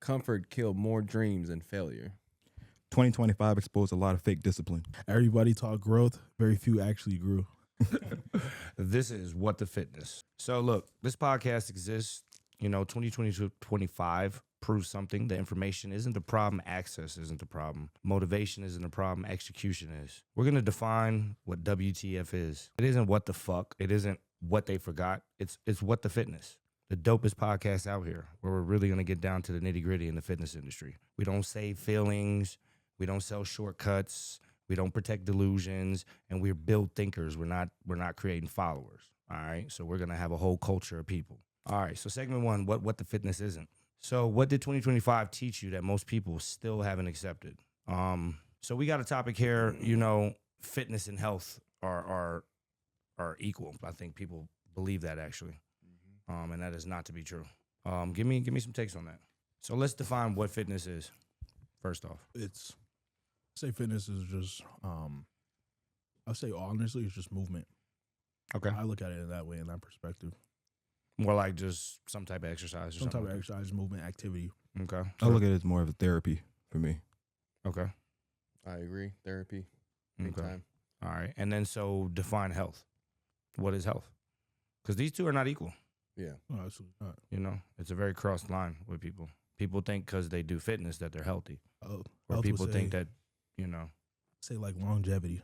Comfort killed more dreams than failure. 2025 exposed a lot of fake discipline. Everybody taught growth. Very few actually grew. This is What the Fitness. So look, this podcast exists, 2025 proves something. The information isn't the problem. Access isn't the problem. Motivation isn't the problem. Execution is. We're going to define what WTF is. It isn't what the fuck. It isn't what they forgot. It's What the Fitness. The dopest podcast out here where we're really going to get down to the nitty gritty in the fitness industry. We don't save feelings. We don't sell shortcuts. We don't protect delusions, and we're build thinkers. We're not creating followers. All right. So we're gonna have a whole culture of people. All right. So segment one, what the fitness isn't. So what did 2025 teach you that most people still haven't accepted? So we got a topic here. Fitness and health are equal. I think people believe that actually, and that is not to be true. Give me some takes on that. So let's define what fitness is. First off, Say fitness is just, I'll say honestly, it's just movement. okay, I look at it in that way, in that perspective. more like just some type of exercise. Or Some type something of exercise, movement, activity. Okay, I look at it as more of a therapy for me. okay, I agree. Therapy. okay. Anytime. All right, and then so define health. What is health? Because these two are not equal. Yeah. No, absolutely not. It's a very crossed line with people. People think because they do fitness that they're healthy, Oh, or health people would think say- that, Say like longevity.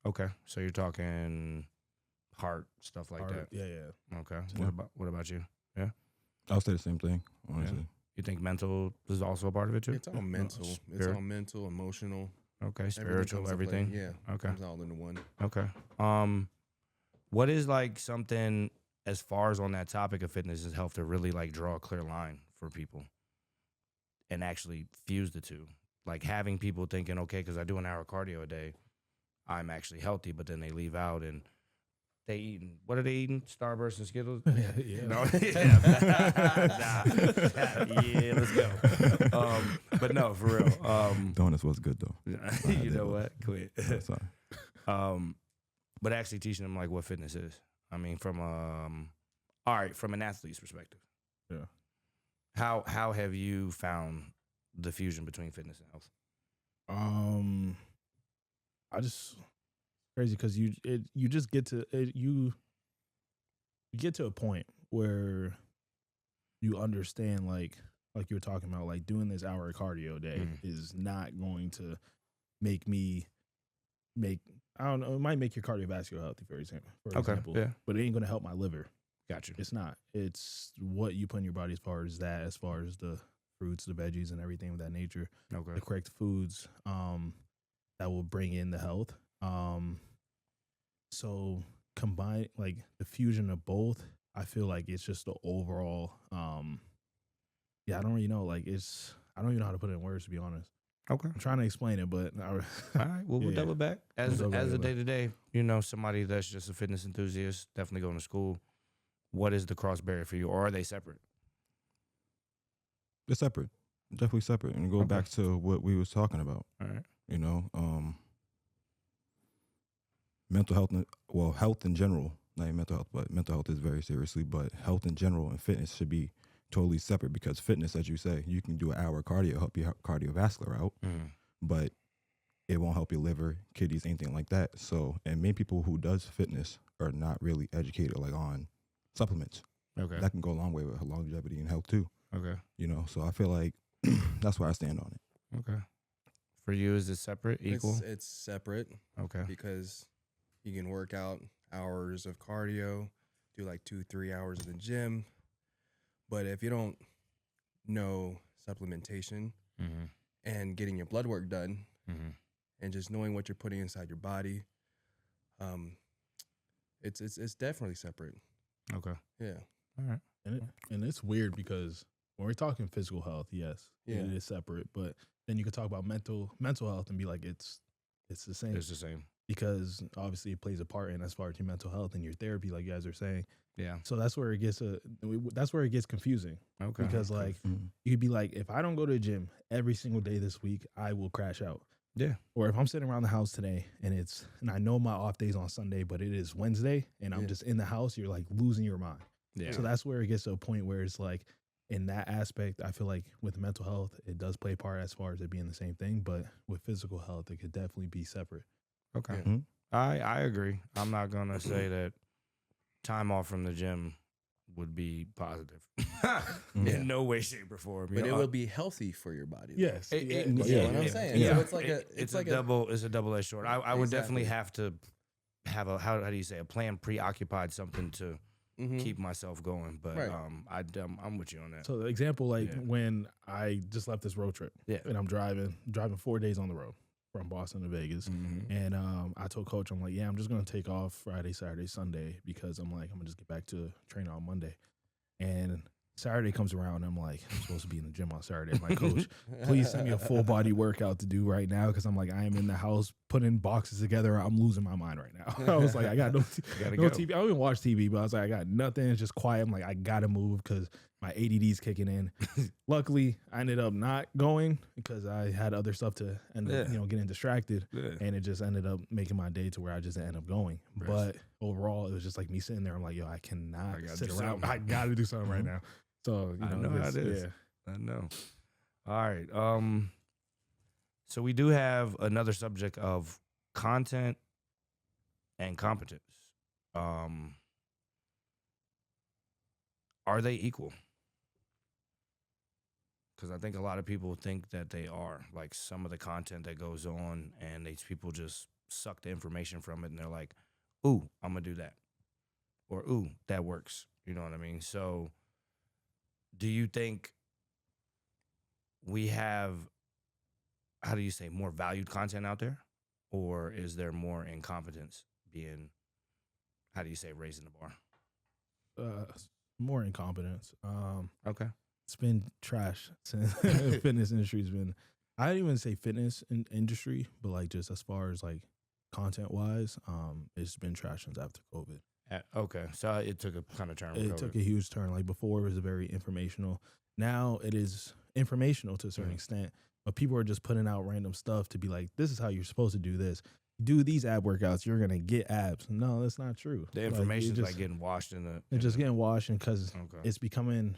Okay, so you're talking heart stuff like Heart, that. Yeah. Okay, Yeah. what about you? I'll say the same thing, honestly. You think mental is also a part of it too? It's all mental. It's spirit. all mental, emotional. Okay, spiritual, comes into everything. play. Yeah. Okay. Comes all into one. Okay. What is like something as far as on that topic of fitness and health to really like draw a clear line for people and actually fuse the two? Like having people thinking, okay, because I do an hour cardio a day, I'm actually healthy, but then they leave out and they eating. What are they eating? Starburst and Skittles? Yeah. No, yeah, let's go. But no, for real. Donuts was good though. You know what? Quit. Sorry. But actually teaching them like what fitness is. I mean, from an athlete's perspective. Yeah. How have you found the fusion between fitness and health? I just crazy because you just get to you get to a point where you understand like you were talking about, like doing this hour of cardio a day is not going to make I don't know, it might make your cardiovascular healthy, for example. Yeah. But it ain't gonna help my liver. Gotcha. It's not. It's what you put in your body as far as the fruits, the veggies, and everything of that nature. Okay. The correct foods that will bring in the health. So combine like the fusion of both, I feel like it's just the overall I don't really know. Like I don't even know how to put it in words, to be honest. Okay. I'm trying to explain it, but All right. Well, we'll Yeah. double back. As double a back. day to day, somebody that's just a fitness enthusiast, definitely going to school. What is the cross barrier for you, or are they separate? They're separate. Definitely separate. And go Okay. back to what we was talking about. All right. Mental health, health in general, not even mental health, but mental health is very seriously, but health in general and fitness should be totally separate, because fitness, as you say, you can do an hour cardio, help your cardiovascular out, but it won't help your liver, kidneys, anything like that. So, and many people who does fitness are not really educated like on supplements. Okay. That can go a long way with longevity and health too. Okay. So I feel like that's where I stand on it. Okay. For you, is it separate, equal? It's separate Okay. because you can work out hours of cardio, do like 2-3 hours in the gym. But if you don't know supplementation and getting your blood work done and just knowing what you're putting inside your body, it's definitely separate. Okay. Yeah. All right. and it's weird because when we're talking physical health, yes, Yeah. it is separate. But then you could talk about mental health and be like it's the same. It's the same. Because obviously it plays a part in as far as your mental health and your therapy, like you guys are saying. Yeah. So that's where it gets confusing. Okay. Because like you could be like, if I don't go to the gym every single day this week, I will crash out. Yeah. Or if I'm sitting around the house today and I know my off day's on Sunday, but it is Wednesday and I'm just in the house, you're like losing your mind. Yeah. So that's where it gets to a point where it's like, in that aspect, I feel like with mental health, it does play a part as far as it being the same thing. But with physical health, it could definitely be separate. Okay. Yeah. Mhm. I agree. I'm not gonna say that time off from the gym would be positive. In no way, shape, or form. But it will be healthy for your body. though. Yes. It- yeah, it- You know what I'm saying? Yeah. So it's like it's like a double-edged sword. I would definitely Exactly. have to have a how do you say a plan preoccupied something to keep myself going. But Right. I'm with you on that. So the example, like Yeah. when I just left this road trip, Yeah. and I'm driving 4 days on the road from Boston to Vegas, and I told Coach, I'm like, yeah, I'm just gonna take off Friday, Saturday, Sunday because I'm like, I'm gonna just get back to training on Monday, and Saturday comes around, and I'm like, I'm supposed to be in the gym on Saturday. I'm like, Coach, please send me a full body workout to do right now because I'm like, I am in the house putting boxes together. I'm losing my mind right now. I was like, I got no Gotta no go. TV. I don't even watch TV, but I was like, I got nothing. It's just quiet. I'm like, I gotta move because my ADD's kicking in. Luckily, I ended up not going because I had other stuff to end up, getting distracted, Yeah. and it just ended up making my day to where I just ended up going. Rest. But overall, it was just like me sitting there. I'm like, yo, I cannot I gotta sit do around. something. I gotta do something right now. So I know how this- it is. Yeah. I know. All right. So we do have another subject of content and competence. Are they equal? Because I think a lot of people think that they are. Like some of the content that goes on, and these people just suck the information from it, and they're like, "Ooh, I'm gonna do that," or "Ooh, that works." You know what I mean? So, do you think we have, how do you say, more valued content out there, or is there more incompetence being, how do you say, raising the bar? More incompetence. Okay. It's been trash since fitness industry's been. I didn't even say fitness industry, but like just as far as like content wise, it's been trash since after COVID. Okay. So it took a kind of turn. with It COVID. took a huge turn. Like before, it was very informational. Now it is informational to a certain extent, but people are just putting out random stuff to be like, this is how you're supposed to do this. Do these ab workouts, you're gonna get abs. No, that's not true. The information's like getting washed in the. It's just getting washed, and because Okay. it's becoming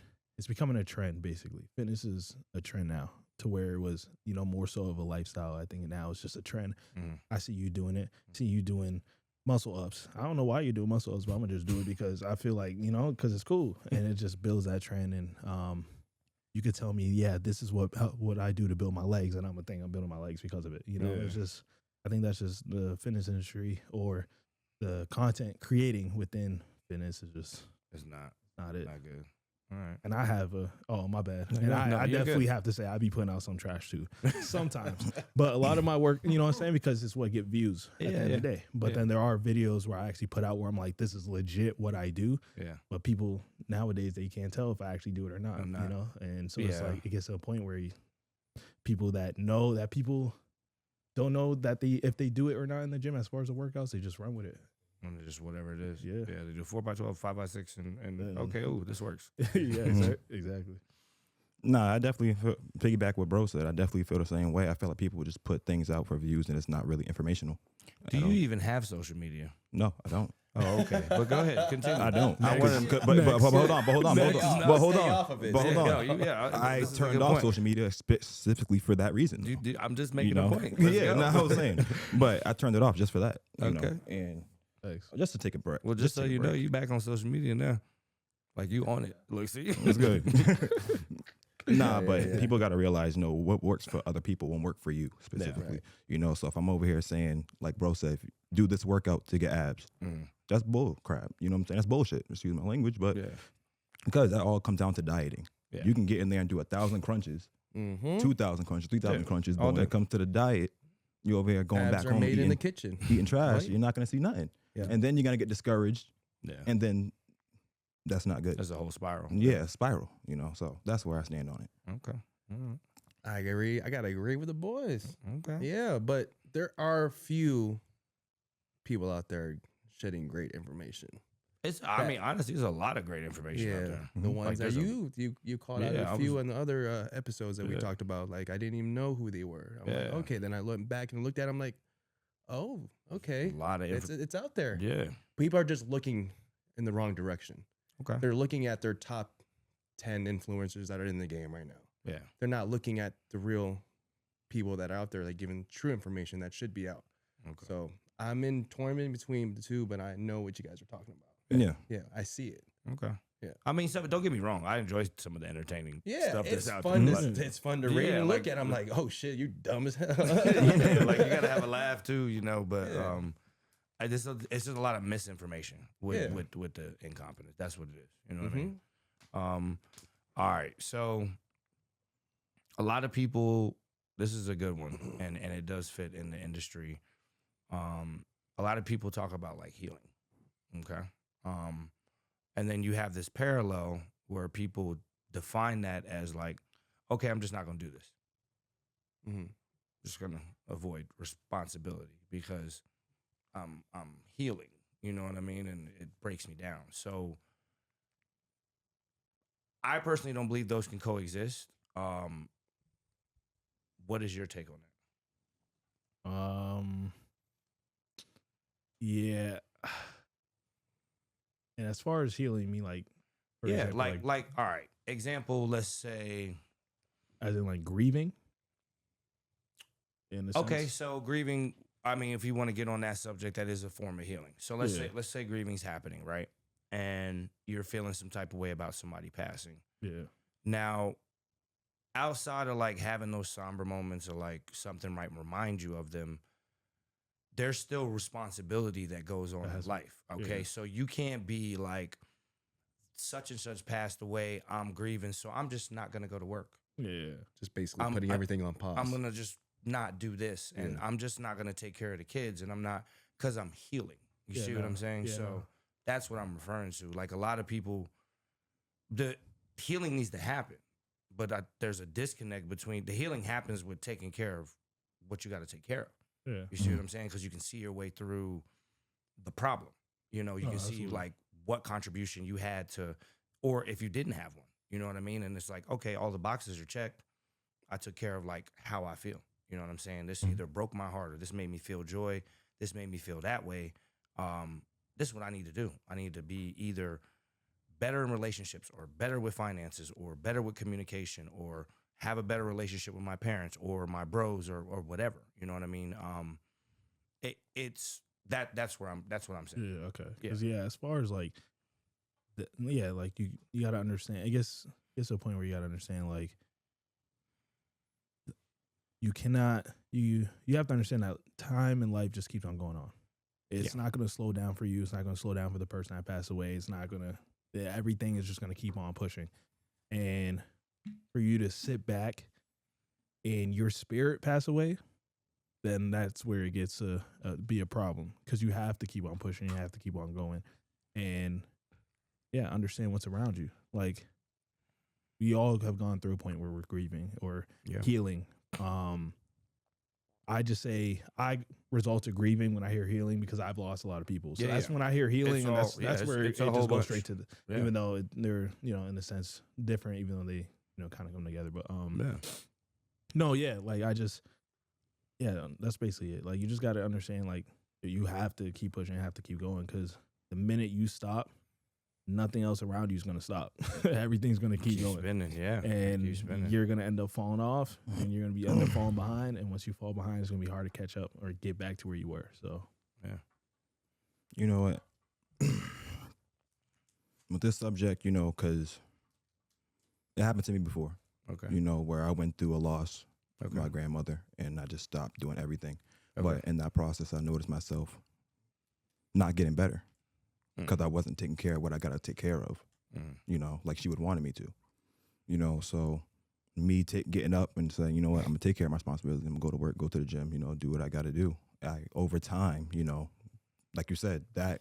a trend. Basically, fitness is a trend now, to where it was more so of a lifestyle. I think now it's just a trend. Mhm. I see you doing it. See you doing muscle ups. I don't know why you do muscle ups, but I'm gonna just do it because I feel like because it's cool, and it just builds that trend. And you could tell me, yeah, this is what I do to build my legs, and I'm gonna think I'm building my legs because of it. It's just, I think that's just the fitness industry, or the content creating within fitness is just It's not it. not good. All right. And I have my bad. No, And no, I you're definitely good. have to say I be putting out some trash too sometimes. But a lot of my work, you know what I'm saying, because it's what get views at the end of the day. But then there are videos where I actually put out where I'm like, this is legit what I do. Yeah. But people nowadays, they can't tell if I actually do it or not, I'm not. And so it's Yeah. like it gets to a point where people that know that people don't know that if they do it or not in the gym as far as the workouts, they just run with it. And just whatever it is. Yeah. Yeah. They do 4x12, 5x6, and Yeah. okay. Oh, this works. Yeah, exactly. Nah, I definitely piggyback what bro said. I definitely feel the same way. I feel like people would just put things out for views and it's not really informational. Do you even have social media? No, I don't. Oh, okay. But go ahead. Continue. I don't. Next. But hold on. But hold on. Next. But hold Stay on. off of it. But hold Yeah, on. no, yeah, I this is a turned good off point. social media specifically for that reason. I'm just making a point. Yeah, no, I was saying. But I turned it off just for that. You know, Okay. and Thanks. just to take a break. Well, just so take a you know, break. you back on social media now. Like you on it. Look, see, It's good. Nah, Yeah, but yeah. people got to realize, what works for other people won't work for you specifically. right. So if I'm over here saying, like bro said, do this workout to get abs, that's bull crap. You know what I'm saying? That's bullshit. Excuse my language, but Yeah. because that all comes down to dieting. Yeah. You can get in there and do 1,000 crunches, Mm-hmm. 2,000 crunches, 3,000 Yeah. crunches, but All when day. it comes to the diet, you over here going Abs back are home made in the eating, kitchen. eating trash. Right? You're not going to see nothing. Yeah. And then you're going to get discouraged, Yeah. and then that's not good. That's a whole spiral. Yeah, spiral, so that's where I stand on it. Okay. All right. I agree. I gotta agree with the boys. Okay. Yeah, but there are few people out there shedding great information. I mean, honestly, there's a lot of great information out Yeah, there. the ones Like, that there's you called out Yeah, I a few was- in the other episodes that we Yeah. talked about. Like I didn't even know who they were. I'm like, Yeah. okay. Then I went back and looked at them. Like, oh, okay, A lot of it's out there. Yeah. People are just looking in the wrong direction. Okay. They're looking at their top 10 influencers that are in the game right now. Yeah. They're not looking at the real people that are out there, like giving true information that should be out. Okay. So I'm in torment between the two, but I know what you guys are talking about. Yeah. Yeah, I see it. Okay. Yeah. I mean, don't get me wrong. I enjoy some of the entertaining stuff that's it's out fun. there. It's fun to read and like, look at. I'm like, oh shit, you dumb as hell. Yeah, like you gotta have a laugh too, But Yeah. it's just a lot of misinformation with the incompetence. That's what it is. You know what I mean? All right. So a lot of people. This is a good one, and it does fit in the industry. A lot of people talk about like healing. Okay. And then you have this parallel where people define that as like, okay, I'm just not going to do this. Mm-hmm. Just going to avoid responsibility because I'm healing. You know what I mean? And it breaks me down. So I personally don't believe those can coexist. What is your take on that? Yeah. And as far as healing me, like, for example, like, all right. Example, let's say, as in like grieving. In a okay, sense. so grieving. I mean, if you want to get on that subject, that is a form of healing. So let's say grieving's happening, right? And you're feeling some type of way about somebody passing. Yeah. Now, outside of like having those somber moments or like something might remind you of them, there's still responsibility that goes on in life. Okay. Yeah. So you can't be like such and such passed away. I'm grieving. So I'm just not going to go to work. Yeah. Just basically putting everything on pause. I'm going to just not do this. And I'm just not going to take care of the kids. And I'm not, because I'm healing. You see what I'm saying? Yeah, so that's what I'm referring to. Like a lot of people, the healing needs to happen. But there's a disconnect between the healing happens with taking care of what you got to take care of. Yeah. You see what I'm saying? Because you can see your way through the problem. You can see absolutely. like what contribution you had to, or if you didn't have one. You know what I mean? And it's like, okay, all the boxes are checked. I took care of like how I feel. You know what I'm saying? This either broke my heart or this made me feel joy. This made me feel that way. This is what I need to do. I need to be either better in relationships or better with finances or better with communication or have a better relationship with my parents or my bros or whatever. You know what I mean? That's what I'm saying. Yeah. Okay. Because as far as like, like you got to understand. I guess it's a point where you got to understand like you cannot you have to understand that time in life just keeps on going on. It's not going to slow down for you. It's not going to slow down for the person that passed away. It's not going to. Everything is just going to keep on pushing, and for you to sit back and your spirit pass away, then that's where it gets to be a problem because you have to keep on pushing. You have to keep on going, and understand what's around you. Like we all have gone through a point where we're grieving or healing. I just say I result to grieving when I hear healing because I've lost a lot of people. So that's when I hear healing, and that's where it just goes straight to the. Even though they're in a sense different, even though they kind of come together. But like I just that's basically it. Like you just got to understand like you have to keep pushing, you have to keep going because the minute you stop, nothing else around you is going to stop. Everything's going to keep going. Spinning, and you're going to end up falling off, and you're going to be end up falling behind. And once you fall behind, it's going to be hard to catch up or get back to where you were. So, you know what? With this subject, because it happened to me before. Okay. Where I went through a loss of my grandmother, and I just stopped doing everything. Okay. But in that process, I noticed myself not getting better. Because I wasn't taking care of what I got to take care of, like she would wanted me to, so me getting up and saying, you know what, I'm going to take care of my responsibilities. I'm going to go to work, go to the gym, do what I got to do. Over time, like you said, that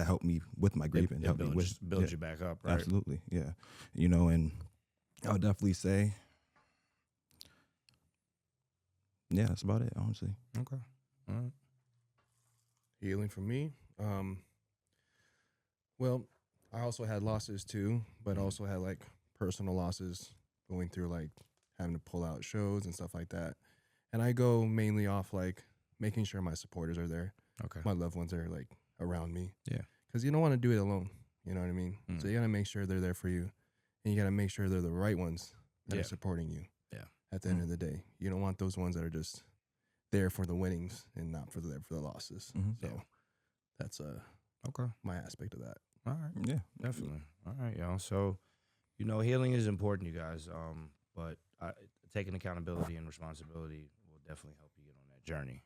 helped me with my grieving. Helped me build you back up, right? Absolutely, yeah. And I'll definitely say, that's about it, honestly. Okay. All right. Healing for me. Well, I also had losses too, but also had like personal losses going through like having to pull out shows and stuff like that. And I go mainly off like making sure my supporters are there. Okay. My loved ones are like around me. Yeah. Because you don't want to do it alone. You know what I mean? So you got to make sure they're there for you. And you got to make sure they're the right ones that Yeah. are supporting you. Yeah. At the end of the day, you don't want those ones that are just there for the winnings and not for the losses. Mhm. So Yeah. that's Okay. my aspect of that. All right. Yeah. Definitely. All right, y'all. So, healing is important, you guys. But taking accountability and responsibility will definitely help you get on that journey.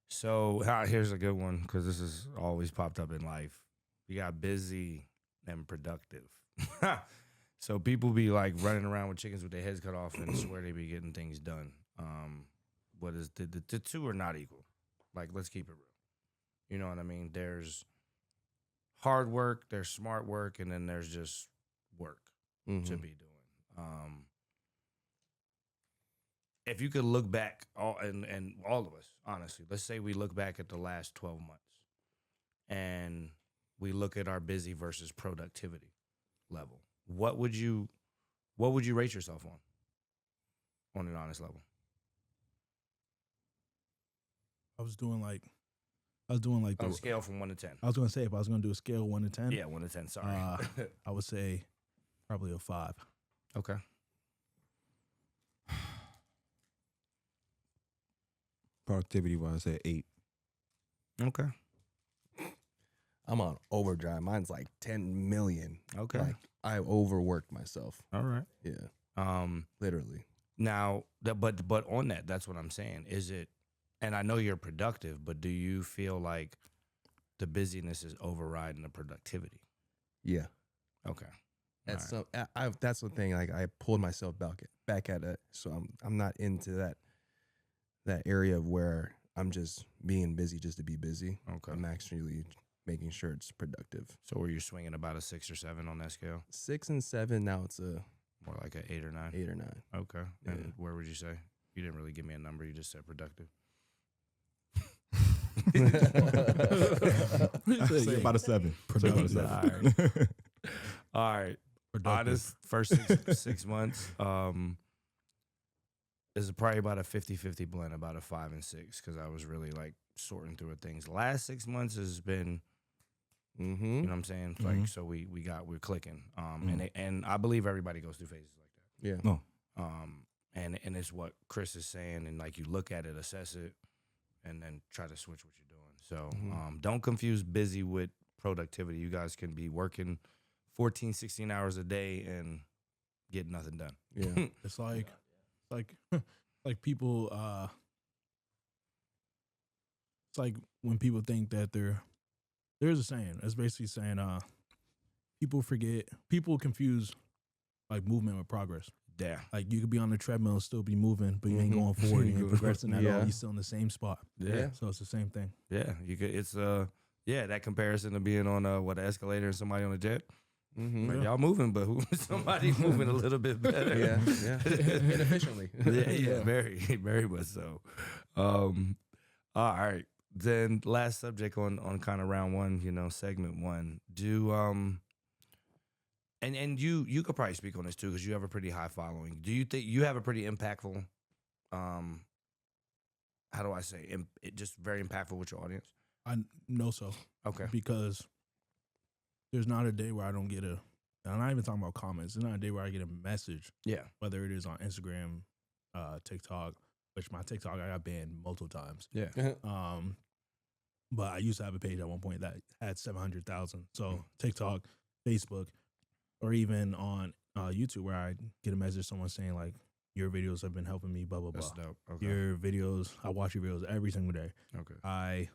So here's a good one because this has always popped up in life. You got busy and productive. So people be like running around with chickens with their heads cut off and swear they be getting things done. What is the two are not equal. Like, let's keep it real. You know what I mean? There's hard work, there's smart work, and then there's just work to be doing. If you could look back, and all of us, honestly, let's say we look back at the last 12 months and we look at our busy versus productivity level. What would you rate yourself on an honest level? I was doing like On a scale from 1 to 10. I was gonna say if I was gonna do a scale 1 to 10. Yeah, 1 to 10. Sorry. I would say probably a 5. Okay. Productivity wise, at 8. Okay. I'm on overdrive. Mine's like 10 million. Okay. Like I overworked myself. All right. Yeah. Literally. Now, but on that, that's what I'm saying. Is it? And I know you're productive, but do you feel like the busyness is overriding the productivity? Yeah. Okay. That's All that's the thing. Like I pulled myself back at it, so I'm not into that area of where I'm just being busy just to be busy. Okay. I'm actually making sure it's productive. So were you swinging about a 6 or 7 on that scale? 6 and 7. Now it's a More like an 8 or 9? 8 or 9. Okay. Yeah. And where would you say? You didn't really give me a number. You just said productive. Say about a 7. Productive. Say about a 7. All right. Productive. Honest, first 6 months, is probably about a 50-50 blend, about a 5 and 6, because I was really like sorting through things. Last 6 months has been, you know what I'm saying? Like, so we're clicking. And I believe everybody goes through phases like that. Yeah. No. And it's what Chris is saying, and like you look at it, assess it, and then try to switch what you're doing. So don't confuse busy with productivity. You guys can be working 14, 16 hours a day and get nothing done. Yeah. It's like people. It's like when people think that there's a saying. It's basically saying people confuse like movement with progress. Yeah. Like you could be on the treadmill and still be moving, but you ain't going forward. You ain't progressing at all. Yeah. You're still in the same spot. Yeah. So it's the same thing. Yeah. You could. It's that comparison to being on an escalator and somebody on a jet. Like, y'all moving, but somebody moving a little bit better. Yeah. Inefficiently. yeah, very, very much so. All right. Then last subject on kind of round 1, segment 1. And you could probably speak on this too, because you have a pretty high following. Do you think you have a pretty impactful, how do I say, just very impactful with your audience? I know so. Okay. Because there's not a day where I don't get I'm not even talking about comments. There's not a day where I get a message. Yeah. Whether it is on Instagram, TikTok, which my TikTok I got banned multiple times. Yeah. But I used to have a page at one point that had 700,000. So TikTok, Facebook, or even on YouTube where I get a message, someone saying like, your videos have been helping me, blah, blah, blah. That's dope. Okay. Your videos, I watch your videos every single day. Okay.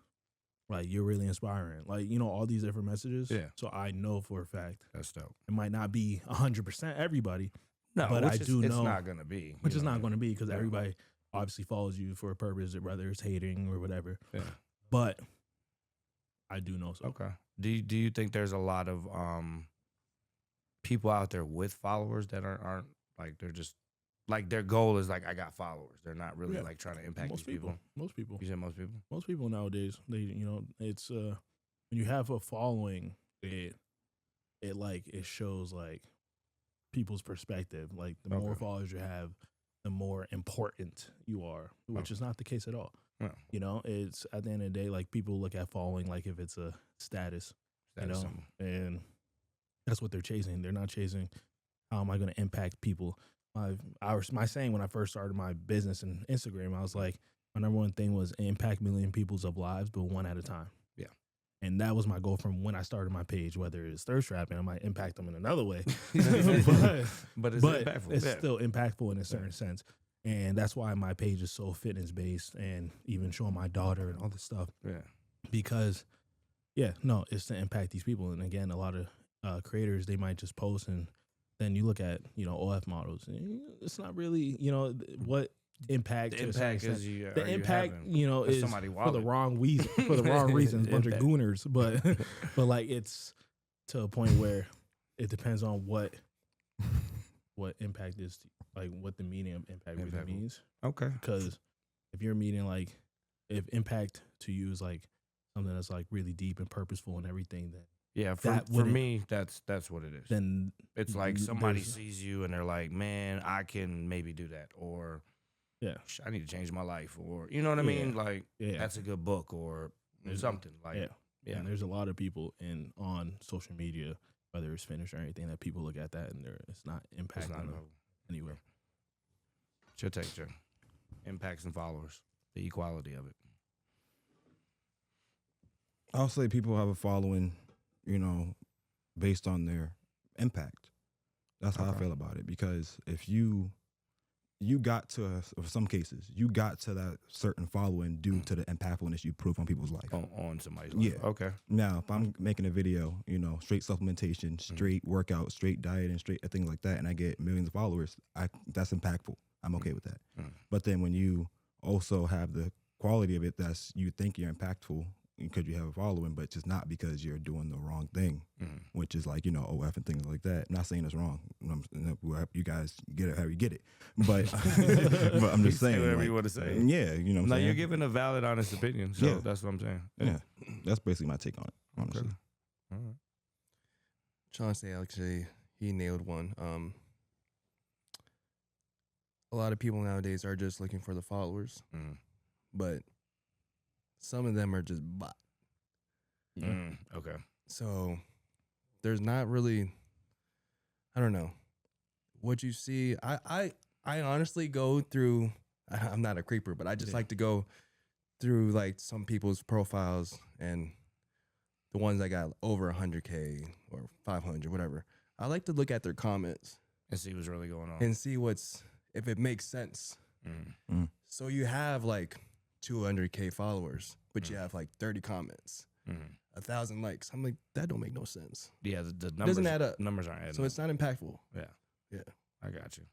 You're really inspiring. Like, all these different messages. Yeah. So I know for a fact. That's dope. It might not be 100% everybody. No, but I do know. It's not going to be. Which is not going to be because everybody obviously follows you for a purpose, whether it's hating or whatever. Yeah. But I do know so. Okay. Do you think there's a lot of people out there with followers that aren't like, they're just like their goal is like, I got followers. They're not really like trying to impact these people. Most people. You said most people? Most people nowadays, they it's when you have a following, it shows like people's perspective. Like the more followers you have, the more important you are, which is not the case at all. No. It's at the end of the day, like people look at following like if it's a status, Symbol. and That's what they're chasing. They're not chasing how am I going to impact people. My saying when I first started my business and Instagram, I was like, my number one thing was impact million people's of lives, but one at a time. Yeah. And that was my goal from when I started my page, whether it's thirst trapping, I might impact them in another way. but it's but impactful. it's still impactful in a certain sense. And that's why my page is so fitness based and even showing my daughter and all this stuff. Yeah. Because, it's to impact these people. And again, a lot of creators, they might just post and then you look at, OF models. And it's not really, what impact. The impact is the impact, is somebody for the wrong reason, reasons, bunch of gooners. But like it's to a point where it depends on what impact is, like what the meaning of impact really means. Okay. Because if you're meaning like, if impact to you is like something that's like really deep and purposeful and everything, then yeah, for me, that's what it is. Then it's like somebody sees you and they're like, man, I can maybe do that, or I need to change my life, or you know what I mean? Like that's a good book or something like yeah. And there's a lot of people on social media, whether it's fitness or anything, that people look at that and it's not impacting them anywhere. It's your take, Joe. Impacts and followers, the equality of it. I'll say people have a following, based on their impact. That's how I feel about it. Because if you got to, in some cases, you got to that certain following due to the impactfulness you prove on people's life. On somebody's life. Yeah. Okay. Now, if I'm making a video, straight supplementation, straight workout, straight diet, and straight things like that, and I get millions of followers, that's impactful. I'm okay with that. But then when you also have the quality of it, that's you think you're impactful because you have a following, but just not because you're doing the wrong thing, which is like, OF and things like that. Not saying it's wrong. You guys get it how you get it. But, but I'm just saying. Whatever you want to say. Yeah, you know what I'm saying? You're giving a valid, honest opinion. So that's what I'm saying. Yeah. That's basically my take on it, honestly. Okay. All right. Chauncey, actually, he nailed one. A lot of people nowadays are just looking for the followers, but some of them are just bot. Okay. So there's not really, I don't know, what you see. I honestly go through, I'm not a creeper, but I just like to go through like some people's profiles and the ones that got over 100K or 500, whatever. I like to look at their comments and see what's really going on and see if it makes sense. So you have like 200K followers, but you have like 30 comments, 1,000 likes. I'm like, that don't make no sense. Yeah, the numbers doesn't add up. Numbers aren't adding so up. It's not impactful. Yeah. I got you.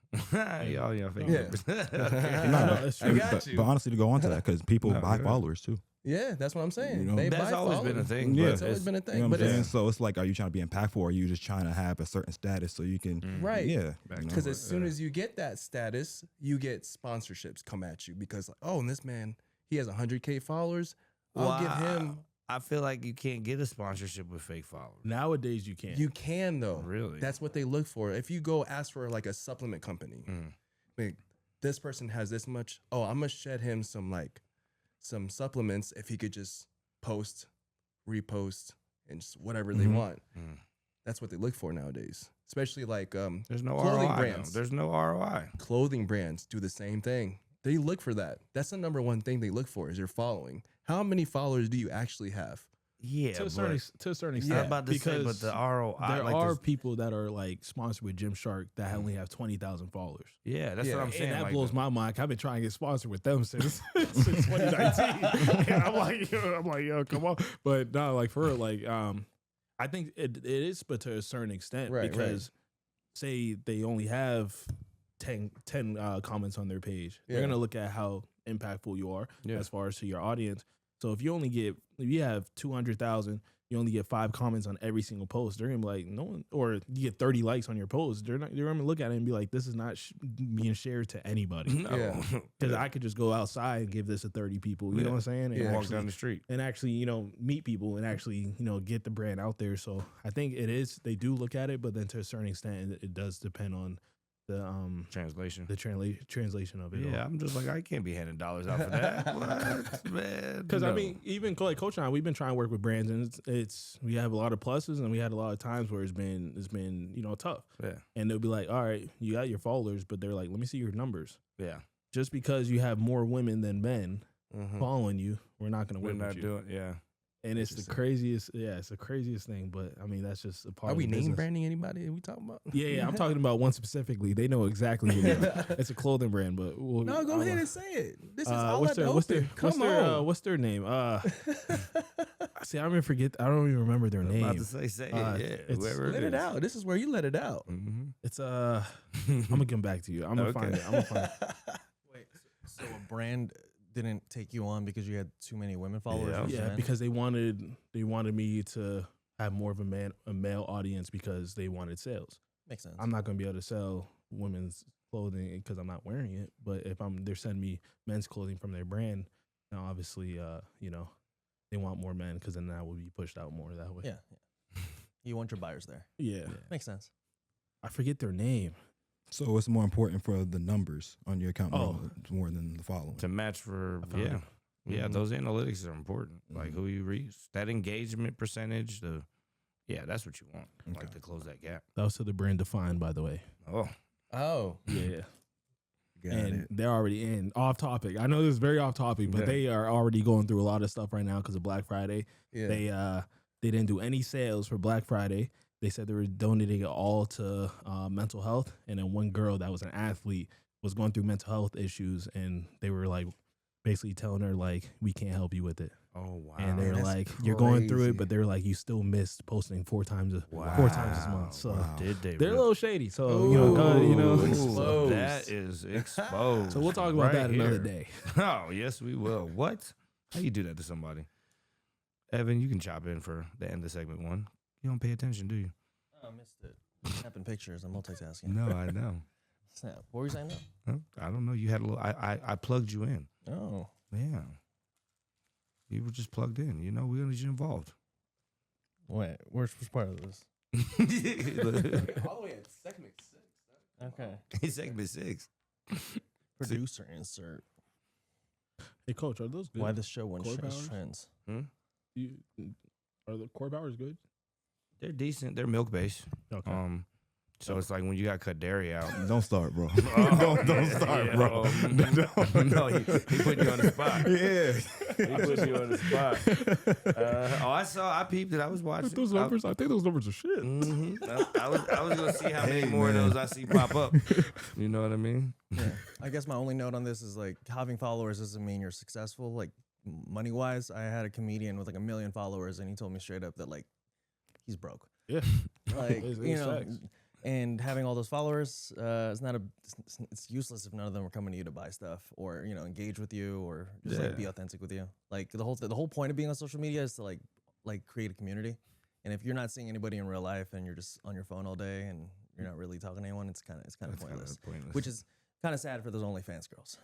Y'all fake numbers. No, that's true. I got you. But honestly, to go on to that, because people buy followers too. Yeah, that's what I'm saying. They that's buy always followers. been a thing. Yeah. It's always been a thing. You know what but I'm saying? So it's like, are you trying to be impactful, or are you just trying to have a certain status so you can, right? Yeah, Because as soon as you get that status, you get sponsorships come at you because, like, oh, and this man, he has 100K followers. I'll give him. I feel like you can't get a sponsorship with fake followers. Nowadays, you can. You can though. Really? That's what they look for. If you go ask for like a supplement company, like this person has this much. Oh, I'm gonna shed him some supplements if he could just post, repost, and just whatever they want. That's what they look for nowadays. Especially like there's no clothing ROI. brands. There's no ROI. Clothing brands do the same thing. They look for that. That's the number one thing they look for is your following. How many followers do you actually have? Yeah, to a certain extent. I'm about to say, but the ROI. There like are people that are like sponsored with Gymshark that only have 20,000 followers. Yeah, that's what I'm saying. And that like blows my mind. I've been trying to get sponsored with them since 2019. And I'm like, yo, come on. But no, like for real, like I think it is, but to a certain extent, Right, because say they only have 10 comments on their page, they're gonna look at how impactful you are as far as to your audience. So if you have 200,000, you only get 5 comments on every single post, they're gonna be like, no one, or you get 30 likes on your post, they're gonna look at it and be like, this is not being shared to anybody. No. Because I could just go outside and give this to 30 people, you know what I'm saying? And walk down the street. And actually, meet people and actually, get the brand out there. So I think they do look at it, but then to a certain extent, it does depend on Translation. the translation of it. Yeah, I'm just like, I can't be handing dollars out for that. What, man? Because No. I mean, even like Coach and I, we've been trying to work with brands, and it's we have a lot of pluses, and we had a lot of times where it's been tough. Yeah. And they'll be like, all right, you got your followers, but they're like, let me see your numbers. Yeah. Just because you have more women than men following you, we're not going to We're work not with you. doing, yeah. And it's the craziest, it's the craziest thing. But I mean, that's just a part Are of we the name business. branding anybody? Are we talking about? Yeah, I'm talking about one specifically. They know exactly what it is. It's a clothing brand, but No, go ahead and say it. This is all at the open. Come on. what's their name? See, I forget. I don't even remember their I'm name. about to say it. Yeah, it's- whoever Let it out. This is where you let it out. It's I'm gonna get back to you. I'm gonna Okay. find it. I'm gonna find it. Wait, so a brand didn't take you on because you had too many women followers? Yeah. versus Yeah, men? because they wanted me to have more of a male audience because they wanted sales. Makes sense. I'm not gonna be able to sell women's clothing because I'm not wearing it. But if they're sending me men's clothing from their brand, now obviously, they want more men because then that will be pushed out more that way. Yeah. You want your buyers there. Yeah. Makes sense. I forget their name. So it's more important for the numbers on your account more than the following. To match for, I found yeah. it. Yeah, Mhm. those analytics are important. Like Mhm. who you reach, that engagement percentage, that's what you want. Like Okay. to close that gap. That was to the brand Define, by the way. Oh, Oh, Yeah. got and it. they're already in off topic. I know this is very off topic, but Yeah. they are already going through a lot of stuff right now because of Black Friday. Yeah. They didn't do any sales for Black Friday. They said they were donating it all to mental health. And then one girl that was an athlete was going through mental health issues, and they were like basically telling her like, we can't help you with it. oh wow. And they were that's like, you're going through crazy. it, but they're like, you still missed posting four times this month. So Did they? they're a really? little shady. So go. Exposed. That is exposed. So we'll talk about that another here. day. Oh, yes, we will. What? How you do that to somebody? Evan, you can chop in for the end of segment one. You don't pay attention, do you? Oh, I missed it. Snapping pictures. I'm multitasking. No, I know. Snap. What were you saying now? Huh? I don't know. You had a little. I plugged you in. Oh. Yeah. You were just plugged in. You know, we don't need you involved. Wait, where's part of this? All the way at segment 6. Okay. Segment 6. Producer insert. Hey, Coach, are those good? Why this show went Core strange powers? trends. Are the core powers good? They're decent. They're milk based. Okay. So it's like when you got cut dairy out. Don't start, bro. Oh, don't start, yeah, bro. no, he put you on the spot. Yeah. He put you on the spot. I peeped it. I was watching. I think those numbers are shit. I was gonna see how many more of those I see pop up. You know what I mean? Yeah. I guess my only note on this is like having followers doesn't mean you're successful. Like money wise, I had a comedian with like 1 million followers, and he told me straight up that like he's broke. Yeah. Like It's you know, facts. and having all those followers, it's useless if none of them are coming to you to buy stuff or engage with you or just like be authentic with you. Like the whole point of being on social media is to like create a community. And if you're not seeing anybody in real life and you're just on your phone all day and you're not really talking to anyone, it's kind of pointless. Which is kind of sad for those OnlyFans girls,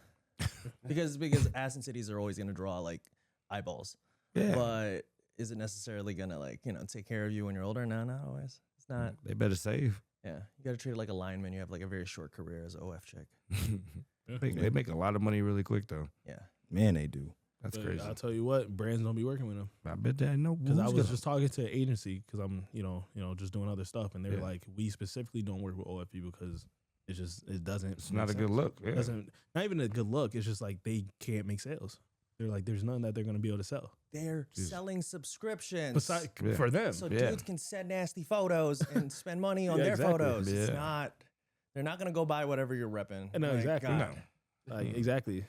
because ass and titties are always going to draw like eyeballs. Yeah. But is it necessarily going to take care of you when you're older? No, not always. It's not. They better save. Yeah, you got to treat it like a lineman. You have like a very short career as an OF chick. They make a lot of money really quick though. Yeah. Man, they do. That's But crazy. I'll tell you what, brands don't be working with them. I bet that no. Because I was just talking to an agency because I'm, just doing other stuff, and they're Yeah. like, we specifically don't work with OF people because it doesn't. It's make not a good sense. look. Yeah. It doesn't, not even a good look. It's just like they can't make sales. They're like, there's none that they're gonna be able to sell. They're Jesus. selling subscriptions. Besides, Yeah. for them, So Yeah. dudes can send nasty photos and spend money on Yeah, their exactly. photos. It's Yeah. not. They're not gonna go buy whatever you're repping. No, Like, exactly. God, No. like exactly.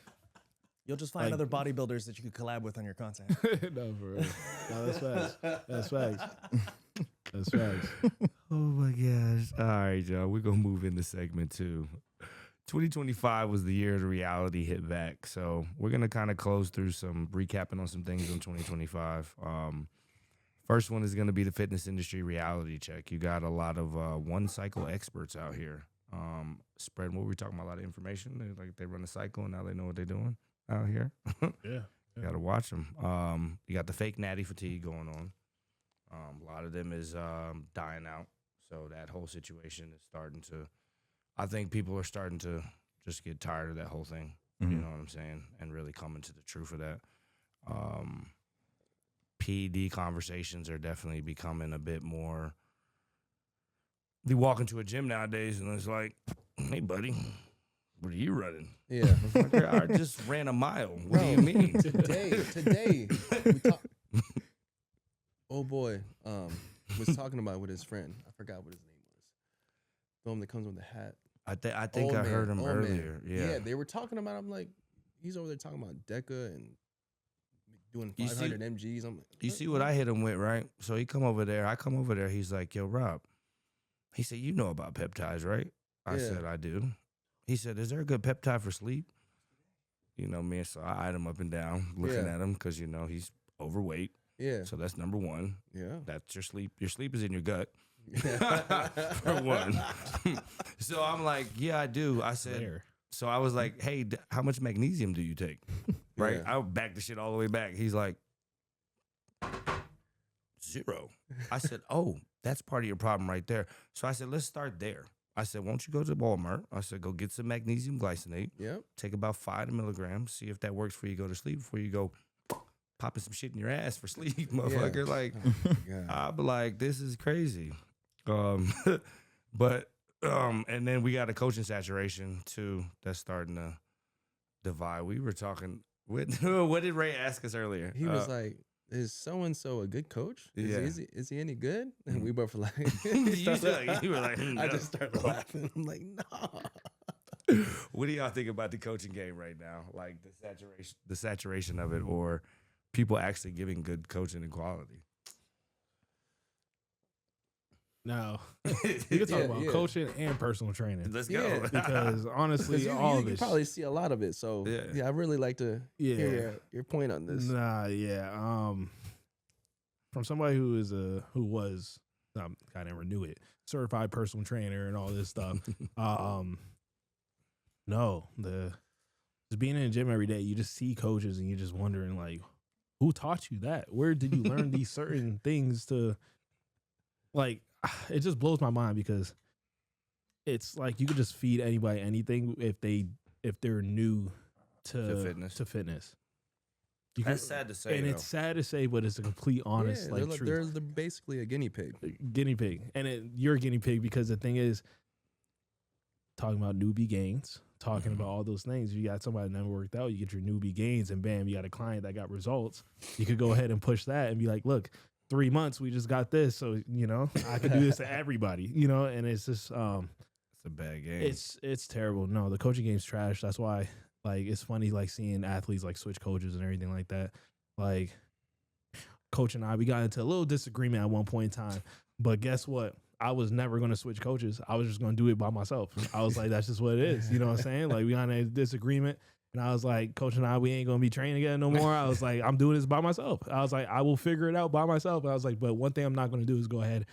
You'll just find Like- other bodybuilders that you could collab with on your content. No, for real. No, that's facts. That's facts. That's facts. Oh my gosh. All right, y'all. We're going to move into segment 2. 2025 was the year the reality hit back. So we're going to kind of close through some recapping on some things in 2025. First one is going to be the fitness industry reality check. You got a lot of one cycle experts out here spreading what we're talking about, a lot of information. They run a cycle and now they know what they're doing out here. Yeah. You got to watch them. You got the fake natty fatigue going on. A lot of them is dying out. So that whole situation is starting to I think people are starting to just get tired of that whole thing. Mhm. You know what I'm saying? And really coming to the truth of that. PED conversations are definitely becoming a bit more. You walk into a gym nowadays and it's like, hey, buddy, what are you running? Yeah. I just ran a mile. What do you Bro, mean? Today, we talk. Oh boy, was talking about it with his friend. I forgot what his name was. The one that comes with the hat. I think Old I man, heard him old earlier. man. Yeah. They were talking about. I'm like, he's over there talking about DECA and doing You see- 500 mgs. I'm like, You see what I hit him with, right? So he come over there. I come over there. He's like, yo, Rob. He said, you know about peptides, right? I Yeah. said, I do. He said, is there a good peptide for sleep? You know me, so I eyed him up and down, looking Yeah. at him because, you know, he's overweight. Yeah, So that's number one. yeah. That's your sleep. Your sleep is in your gut, for one. So I'm like, yeah, I do. I said, There. so I was like, hey, how much magnesium do you take? Right? Yeah. I back the shit all the way back. He's like, 0. I said, oh, that's part of your problem right there. So I said, let's start there. I said, won't you go to Walmart? I said, go get some magnesium glycinate. Yep. Take about 5 milligrams. See if that works for you. Go to sleep before you go popping some shit in your ass for sleep, motherfucker. Like, Oh my God. I'll be like, this is crazy. But and then we got a coaching saturation too that's starting to divide. We were talking with what did Ray ask us earlier? He was like, "Is so and so a good coach? Yeah. Is he any good?" And we both were like, You were like, I no. just started laughing. I'm like, no. What do y'all think about the coaching game right now? Like the saturation of it, or people actually giving good coaching and quality? Now, we can talk Yeah, about yeah. coaching and personal training. Let's Yeah. go. Because honestly, You all of can it. probably see a lot of it. So Yeah. yeah, I really like to Yeah. hear your point on this. Nah, yeah. From somebody who was I never knew it, certified personal trainer and all this stuff. No, just being in the gym every day, you just see coaches and you're just wondering like, who taught you that? Where did you learn these certain things to? Like, it just blows my mind because it's like you could just feed anybody anything if they're new to fitness. You That's could- sad to say. and though. it's sad to say, but it's a complete honest Yeah, truth. they're basically a guinea pig. Guinea pig, and you're a guinea pig because the thing is, talking about newbie gains, talking about all those things. You got somebody that never worked out, you get your newbie gains, and bam, you got a client that got results. You could go ahead and push that and be like, look, 3 months we just got this, so you know I could do this to everybody, you know. And it's just It's a bad game. it's terrible. No, the coaching game's trash. That's why, like, it's funny like seeing athletes like switch coaches and everything like that. Like, Coach and I, we got into a little disagreement at one point in time, but guess what? I was never going to switch coaches. I was just going to do it by myself. I was like, that's just what it is. You know what I'm saying? Like, we got in a disagreement. And I was like, Coach and I, we ain't going to be training together no more. I was like, I'm doing this by myself. I was like, I will figure it out by myself. And I was like, but one thing I'm not going to do is go ahead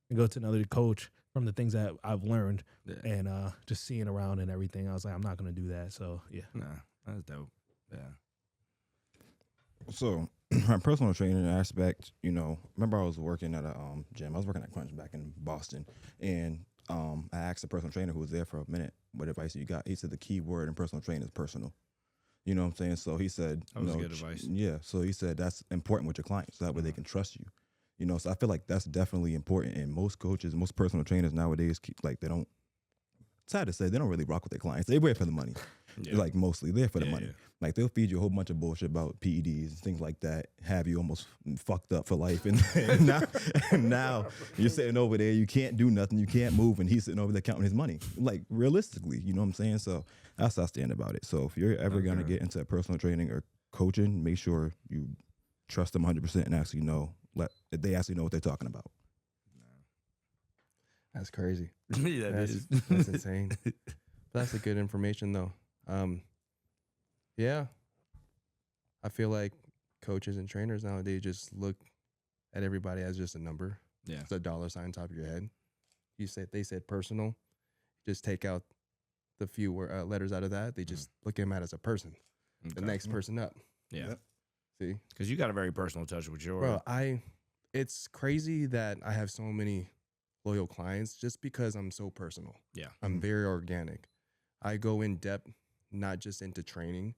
and go to another coach from the things that I've learned and just seeing around and everything. I was like, I'm not going to do that. So, yeah. Nah, that's dope. Yeah. So, my personal training aspect, you know, remember I was working at a gym. I was working at Crunch back in Boston, and I asked the personal trainer who was there for a minute, what advice you got? He said the key word in personal training is personal. You know what I'm saying? So he said, That was good advice. Yeah. So he said that's important with your clients, so that way they can trust you. You know, so I feel like that's definitely important. And most coaches, most personal trainers nowadays, they don't. It's sad to say they don't really rock with their clients. They're there for the money. Yeah. Like mostly there for the Yeah, money. yeah. Like they'll feed you a whole bunch of bullshit about PEDs and things like that, have you almost fucked up for life. And now you're sitting over there, you can't do nothing, you can't move, and he's sitting over there counting his money. Like realistically, you know what I'm saying? So that's how I stand about it. So if you're ever gonna get into personal training or coaching, make sure you trust them 100% and actually know they actually know what they're talking about. That's crazy. Yeah, that is. That's insane. But that's a good information though. Yeah. I feel like coaches and trainers nowadays just look at everybody as just a number. Yeah. It's a dollar sign on top of your head. They said personal. Just take out the few letters out of that. They just look at him as a person. The next person up. Yeah. See? Because you got a very personal touch with your. Bro, it's crazy that I have so many loyal clients just because I'm so personal. Yeah. I'm very organic. I go in depth, not just into training,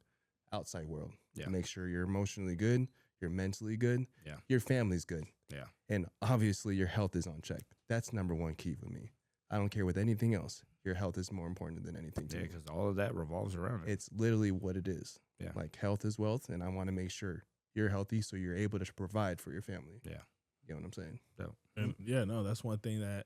outside world. Yeah. Make sure you're emotionally good, you're mentally good, Yeah. your family's good. Yeah. And obviously your health is on check. That's number one key for me. I don't care with anything else. Your health is more important than anything to Yeah, me. because all of that revolves around it. It's literally what it is. Yeah. Like health is wealth, and I want to make sure you're healthy so you're able to provide for your family. Yeah. You know what I'm saying? And yeah, no, that's one thing that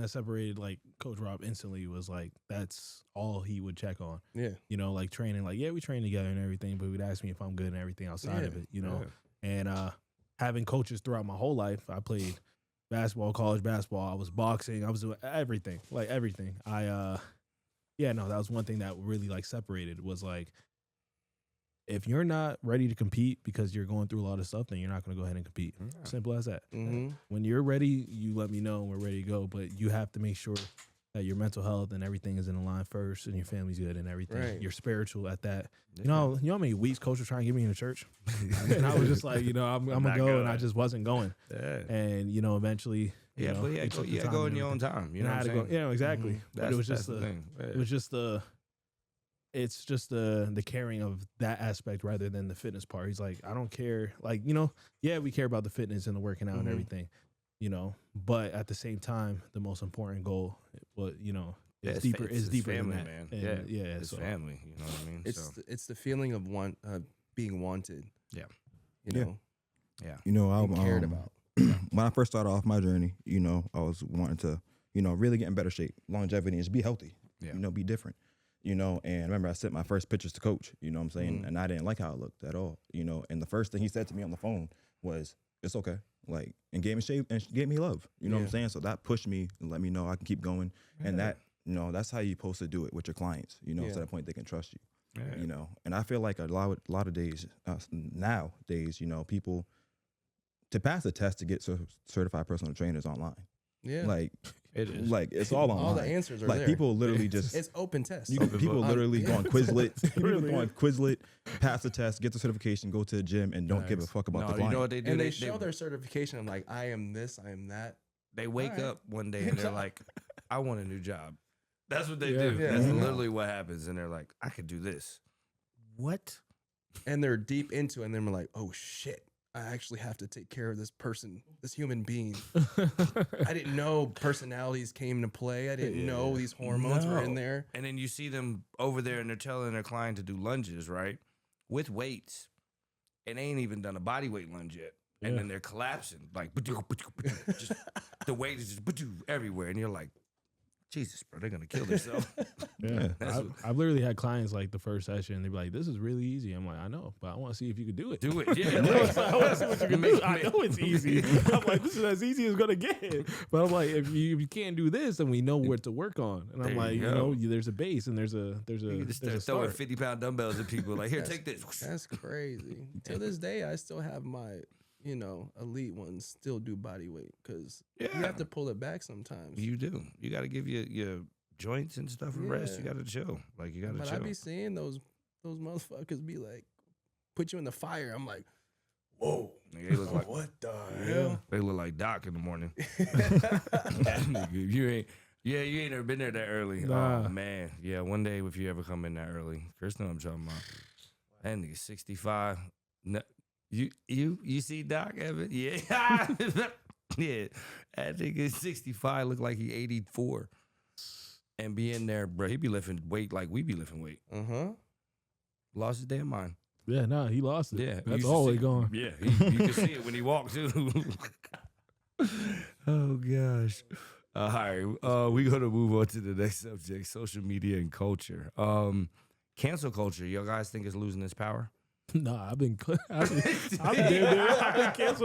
separated like Coach Rob instantly was like that's all he would check on. Yeah. You know, like training, like, yeah, we train together and everything, but he would ask me if I'm good and everything outside of it, you know. And having coaches throughout my whole life, I played basketball, college basketball, I was boxing, I was doing everything. That was one thing that really like separated was like, if you're not ready to compete because you're going through a lot of stuff, then you're not going to go ahead and compete. Yeah. Simple as that. Mm-hmm. When you're ready, you let me know and we're ready to go. But you have to make sure that your mental health and everything is in line first, and your family's good and everything. Right. You're spiritual at that. Yeah. You know how many weeks coach was trying to get me in the church, and I was just like, I'm gonna not go, going. and I just wasn't going. Yeah. And eventually, Yeah, but we yeah, took the you gotta time go and in your own everything. time. You And know I what had I'm to go. saying? Yeah, exactly. Mhm. But it was That's just the thing. it was just it's just the caring of that aspect rather than the fitness part. He's like, I don't care. Like, yeah, we care about the fitness and the working out and Mhm. everything, but at the same time, the most important goal, Yeah, is it's deeper. it's Is deeper family, than that. man. And, Yeah, yeah. it's So family. You know what I mean? It's the feeling of being wanted. Yeah. You Yeah. know, You know, being I'm cared about. when I first started off my journey, I was wanting to, really get in better shape, longevity, and just be healthy. Yeah. Be different. And I remember I sent my first pictures to coach, you know what I'm saying? Mhm. And I didn't like how it looked at all, and the first thing he said to me on the phone was, it's okay. Like, and gave me shape and gave me love. You know what I'm Yeah. saying? So that pushed me and let me know I can keep going. And that, that's how you're supposed to do it with your clients, to Yeah. the point they can trust you, Yeah. And I feel like a lot of days, nowadays, people, to pass a test to get certified personal trainers online. Yeah. Like, It is. like it's all online. all the answers are like there. people literally just It's open test. people literally go on Quizlet. People Really go on Quizlet, pass the test, get the certification, go to the gym, and don't give a fuck about No, the you client. know what they do? and they show their certification. I'm like, I am this, I am that. They wake All right. up one day and they're like, I want a new job. That's what they Yeah. do. Yeah. That's Mhm. literally what happens. And they're like, I could do this. What? And they're deep into it, and then we're like, oh shit, I actually have to take care of this person, this human being. I didn't know personalities came into play. I didn't know these hormones were in No. there. And then you see them over there and they're telling their client to do lunges, right? With weights. And they ain't even done a body weight lunge yet. And Yeah. then they're collapsing. Like, just, the weight is just everywhere. And you're like, Jesus, bro, they're going to kill themselves. Yeah, That's I've literally had clients like the first session. They'd be like, "This is really easy." I'm like, "I know, but I want to see if you could do it." Do it. Yeah. I want to see what you can do. I know it's easy. I'm like, "This is as easy as it's gonna get." But I'm like, if you can't do this, then we know what to work on. And I'm There like, you go. there's a base and there's a You just there's a start throwing start. 50-pound dumbbells at people. Like, here, That's- take this. That's crazy. To this day, I still have my, elite ones still do body weight because you Yeah. have to pull it back sometimes. You do. You got to give your joints and stuff a rest. You Yeah. got to chill. Like, you got to But I chill. be seeing those motherfuckers be like, put you in the fire. I'm like, whoa. Nigga, they look like What the hell? they look like Doc in the morning. That nigga, you ain't never been there that early. Nah. Oh man, yeah. One day if you ever come in that early, Chris know what I'm talking about. That nigga 65. No, you see Doc Evan? Yeah, yeah. That nigga 65 look like he 84, and be in there, bro. He be lifting weight like we be lifting weight. Lost his damn mind. Yeah, no, he lost it. Yeah, That's you all should way see- gone. Yeah, you can see it when he walked too. Oh gosh. All right, we're gonna move on to the next subject: social media and culture. Cancel culture. You guys think it's losing its power? Nah, I've been canceled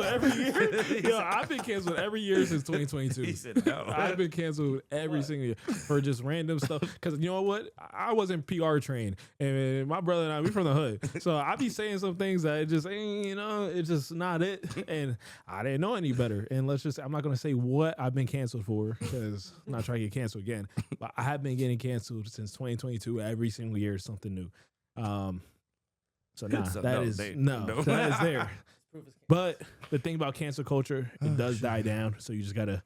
every year. Yo, I've been canceled every year since 2022. He said no. I've been canceled every single year for just random stuff. Because you know what? I wasn't PR trained. And my brother and I, we from the hood. So I be saying some things that it just ain't, it's just not it. And I didn't know any better. And I'm not going to say what I've been canceled for because I'm not trying to get canceled again. But I have been getting canceled since 2022. Every single year is something new. So nah, So that no, is they- no, no. that is there. But the thing about cancel culture, it does die down. So you just gotta,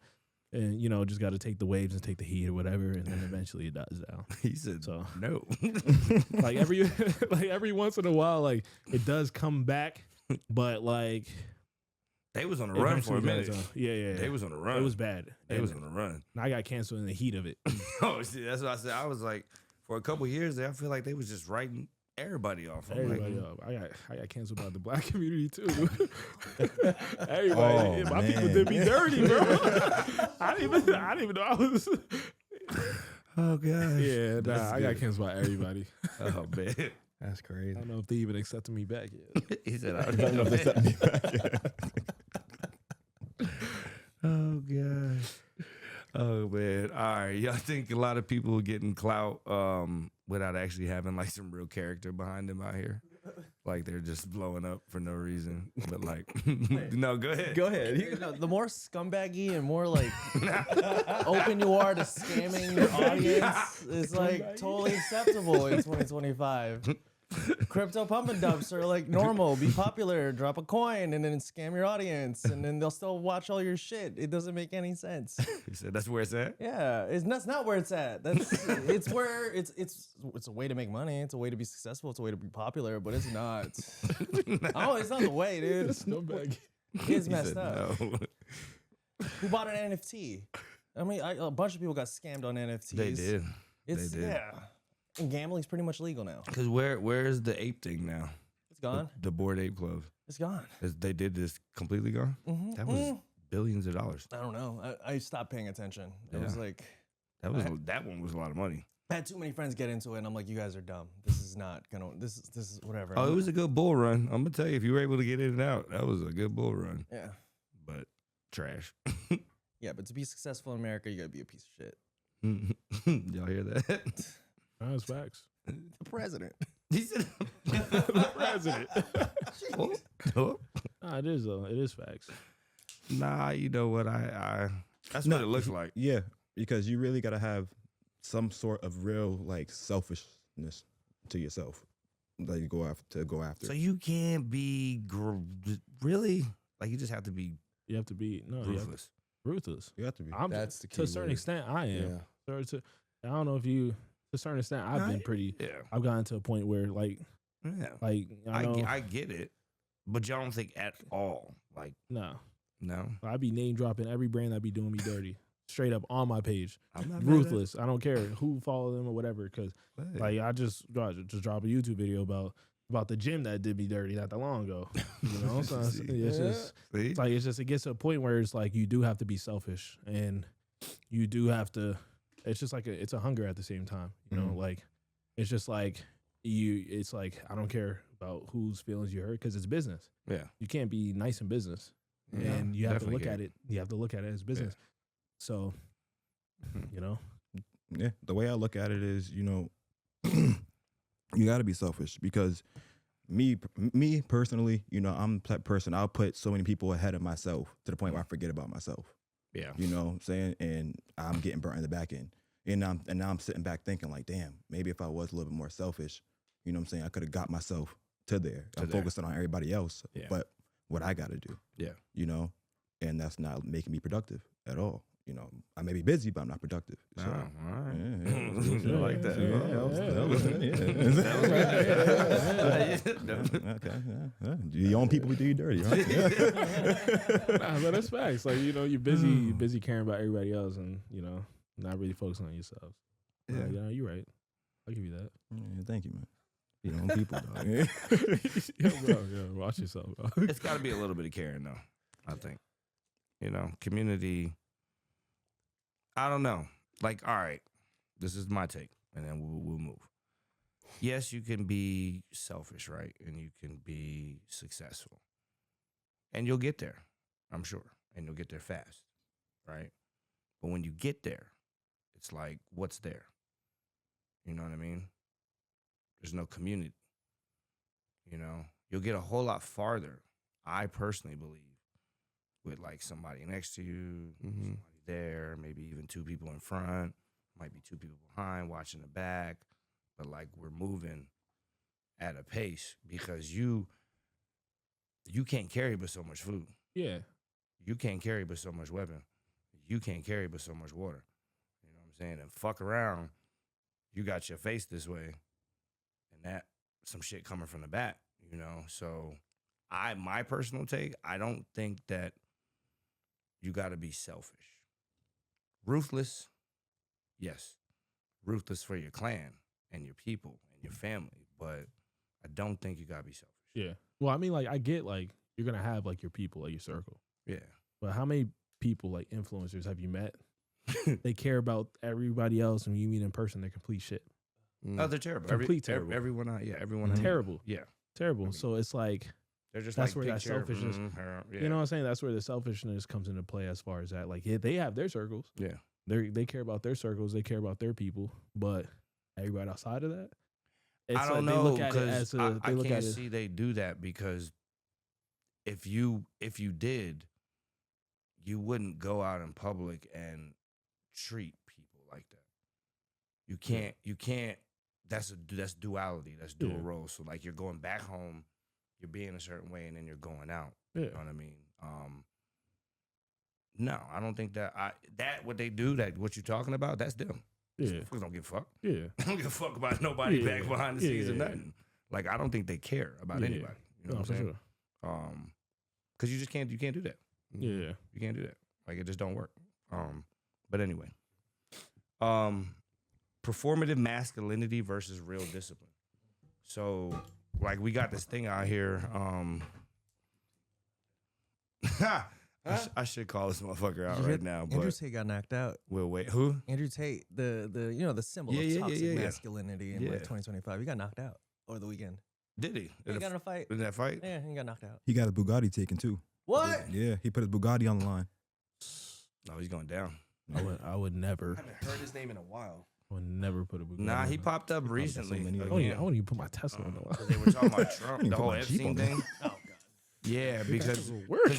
just gotta take the waves and take the heat or whatever, and then eventually it dies down. He said, So no. like every once in a while, like it does come back, but like They was on a run for a minute. Yeah. They was on a run. It was bad. They was on a run. And I got canceled in the heat of it. Oh, see, that's what I said. I was like, for a couple years there, I feel like they was just writing everybody off. I'm Everybody like, up. I got canceled by the black community too. Everybody, Oh, my people man. did me dirty, bro. I didn't even know I was. oh god. Yeah, That's I got good. canceled by everybody. Oh man. That's I crazy. don't know if they even accepted me back yet. He said, I don't know if they set me back. oh gosh. Oh man. All right. Y'all think a lot of people getting clout without actually having like some real character behind them out here? Like they're just blowing up for no reason. But like no, go ahead. Go ahead. The more scumbaggy and more like open you are to scamming your audience is like totally acceptable in 2025. Crypto pump and dumps are like normal. Be popular, drop a coin, and then scam your audience, and then they'll still watch all your shit. It doesn't make any sense. He said that's where it's at. Yeah, that's not where it's at. It's where it's a way to make money. It's a way to be successful. It's a way to be popular, but it's not. Oh, it's not the way, dude. Scumbag. It's He messed said up. no. Who bought an NFT? I mean, a bunch of people got scammed on NFTs. They did. It's They did. yeah. And gambling's pretty much legal now. Cause where's the ape thing now? It's gone. The Bored Ape Club. It's gone. They did this completely gone. Mhm. That was billions of dollars. I don't know. I stopped paying attention. It was Yeah. like That one was a lot of money. I had too many friends get into it, and I'm like, you guys are dumb. This is not gonna. This is whatever. Oh, it was a good bull run. I'm gonna tell you, if you were able to get in and out, that was a good bull run. Yeah. But trash. Yeah, but to be successful in America, you gotta be a piece of shit. Y'all hear that? That's facts. The president. He said, The president. oh. Nah, it is though. It is facts. Nah, you know what? I that's No, what it looks like. Yeah, because you really got to have some sort of real like selfishness to yourself that you go after. So you can't be really like you just have to be You have to be you have to- ruthless. ruthless. You have to be. That's the key To a certain word. extent, I am. Yeah. I don't know if you. To a certain extent, I've been pretty. Yeah, I've gotten to a point where yeah. I know. I get it, but y'all don't think at all like No, no. I be name dropping every brand that be doing me dirty, straight up on my page. I'm not Ruthless. I don't care who follow them or whatever. Because mad at it. like I just drop a YouTube video about the gym that did me dirty not that long ago. You know, so it's just See? it's like it gets to a point where it's like you do have to be selfish and you do have to. It's just like it's a hunger at the same time. You know, like it's just like it's like I don't care about whose feelings you hurt because it's business. Yeah. You can't be nice in business, and you have to definitely look can't. at it. You have to look at it as business. So, you know, Yeah, the way I look at it is, you got to be selfish because me personally, I'm the type of person, I'll put so many people ahead of myself to the point where I forget about myself. Yeah. You know what I'm saying? And I'm getting burnt in the back end. And now I'm sitting back thinking like, damn, maybe if I was a little bit more selfish, you know what I'm saying? I could have got myself to there. I'm focusing on everybody else, Yeah. but what I got to do, Yeah. and that's not making me productive at all. I may be busy, but I'm not productive. So, Oh, all right. yeah. I like that. Okay. Yeah. Your own people do you dirty, right? nah, but that's facts. Like you're busy caring about everybody else, and not really focusing on yourself. Yeah. You're right. I'll give you that. Yeah, thank you, man. Your own people, dog. Yeah, watch yourself, bro. It's got to be a little bit of caring, though, I think. Community, I don't know. Like, all right, this is my take, and then we'll move. Yes, you can be selfish, right? And you can be successful. And you'll get there, I'm sure. And you'll get there fast, right? But when you get there, it's like, what's there? You know what I mean? There's no community. You'll get a whole lot farther, I personally believe, with like somebody next to you, somebody there, maybe even two people in front, might be two people behind watching the back, but like we're moving at a pace because you You can't carry but so much food. Yeah. You can't carry but so much weapon. You can't carry but so much water. You know what I'm saying? And fuck around, you got your face this way, and that some shit coming from the back, you know? So my personal take, I don't think that you got to be selfish. Ruthless, yes. Ruthless for your clan and your people and your family, but I don't think you got to be selfish. Yeah. Well, I mean, like, I get, like, you're going to have, like, your people, like, your circle. Yeah. But how many people, like, influencers have you met? They care about everybody else, and when you meet in person, they're complete shit. Oh, they're terrible. Complete terrible. Everyone I Terrible. Yeah. Terrible. So it's like, They're just that's like where that picture- selfishness, yeah. you know what I'm saying? That's where the selfishness comes into play as far as that. Like, yeah, they have their circles. Yeah. They care about their circles. They care about their people. But everybody outside of that, it's I don't like know they look at it because as I can't see they do that because if you did, you wouldn't go out in public and treat people like that. You can't. That's duality. That's dual roles. So like you're going back home, you're being a certain way, and then you're going out. Yeah. You know what I mean? No, I don't think that what they do, that what you're talking about, that's them. Yeah. Fuckers don't give a fuck. Yeah. I don't give a fuck about nobody Yeah. back behind the scenes or Yeah. nothing. Like I don't think they care about Yeah. anybody. You know No, what for I'm saying? sure. Because you just can't do that. Yeah. You can't do that. Like it just don't work. But anyway. Performative masculinity versus real discipline. So like we got this thing out here. I should call this motherfucker out right now, Andrew but Tate got knocked out. we'll wait. Who? Andrew Tate, the symbol Yeah, of yeah, toxic yeah, yeah. masculinity in Yeah. like 2025. He got knocked out over the weekend. Did he? He got in a fight. In that fight? Yeah, he got knocked out. He got his Bugatti taken too. What? Yeah, he put his Bugatti on the line. No, he's going down. I would never. I haven't heard his name in a while. I would never put a Bugatti. Nah, he on. popped up so recently. many of I them. wouldn't even- even put my Tesla on the Because line. they were talking about I Trump, didn't the put whole my Jeep Epstein on there. thing. Oh god. Yeah, because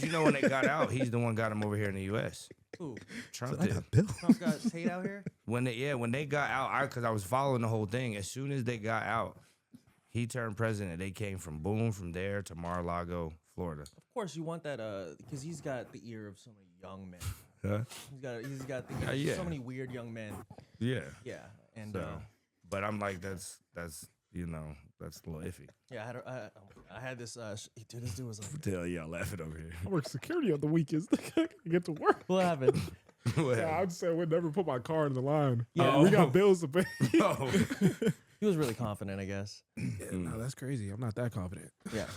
you know when they got out, he's the one got him over here in the U.S. Ooh, Trump I did. got Bill. Trump got Tate out here. When they got out, because I was following the whole thing. As soon as they got out, he turned president. They came from there to Mar-a-Lago, Florida. Of course, you want that because he's got the ear of so many young men. Huh? He's got the ear of Yeah. so many weird young men. Yeah. Yeah, and So, but I'm like, that's that's a little iffy. yeah, I had this. Dude, this dude was like, Tell y'all laughing over here. I work security on the weekends. I get to work. "What happened?" What Yeah, happened? I'd say I would never put my car in the line. Yeah. We got bills to pay. Oh. He was really confident, I guess. No, that's crazy. I'm not that confident. Yeah.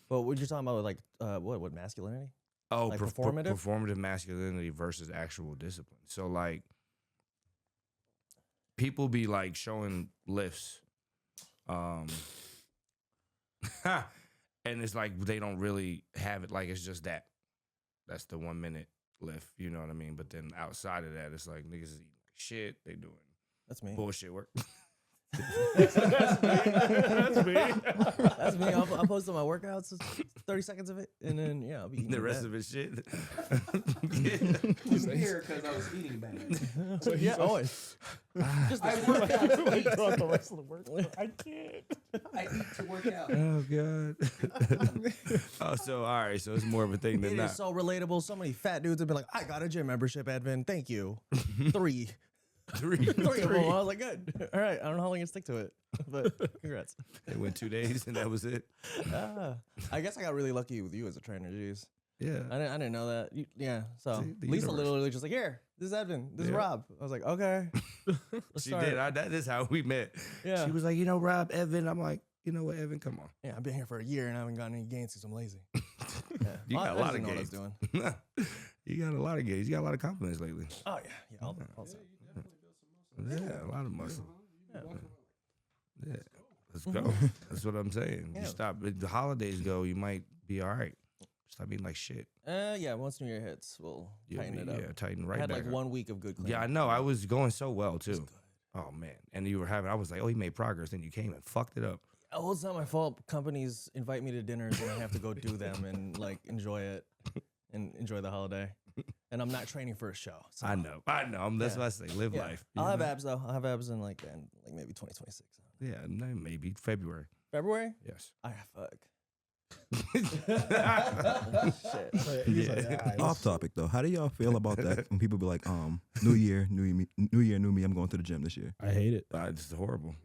But what you're talking about, like, what masculinity? Oh, Like performative? performative masculinity versus actual discipline. So like, people be like showing lifts, and it's like they don't really have it. Like it's just that. That's the 1 minute lift. You know what I mean? But then outside of that, it's like niggas is eating like shit. They doing That's me. bullshit work. That's me. That's me. I'll post on my workouts, 30 seconds of it, and then I'll be eating The rest of it shit. I'm here because I was eating bad. So yeah, always. Just I the work out. like throughout the rest of the work. I can't. I eat to work out. Oh god. Oh, so all right. So it's more of a thing It than is not. so relatable. So many fat dudes have been like, "I got a gym membership, Edvin. Thank you." Three of them. I was like, "Good. All right. I don't know how long I can stick to it, but congrats." It went 2 days and that was it. I guess I got really lucky with you as a trainer. Jeez. Yeah. I didn't know that. So See, the Lisa universe. literally just like, "Here, this is Edvin. This is Yeah. Rob." I was like, "Okay." Let's She start. did. That is how we met. Yeah. She was like, Rob, Evan. I'm like, you know what, Evan, come on. Yeah, I've been here for a year and I haven't gotten any gains because I'm lazy. You got a lot of gains. gains. What I was doing. You got a lot of gains. You got a lot of compliments lately. Oh yeah, all the time. Yeah, a lot of muscle. Yeah. Yeah. Let's go. That's what I'm saying. Yeah. You stop. If the holidays go, you might be all right. Stop eating like shit. Yeah. Once New Year hits, we'll tighten it up. Yeah, tighten I right had back like up. 1 week of good clean. Yeah, I know. I was going so well too. good. Oh man. And you were having. I was like, oh, he made progress. Then you came and fucked it up. Oh, it's not my fault. Companies invite me to dinners and I have to go do them and like enjoy it and enjoy the holiday. And I'm not training for a show. So. I know. That's Yeah. what I say. Live Yeah. life. I'll you have know? abs though. I'll have abs in like maybe 2026. Yeah, maybe February. February? Yes. Fuck. Shit. So he's like, "All right, Off topic though, how do y'all feel about that when people be like, New Year, new me, I'm going to the gym this year. I hate it. It's horrible.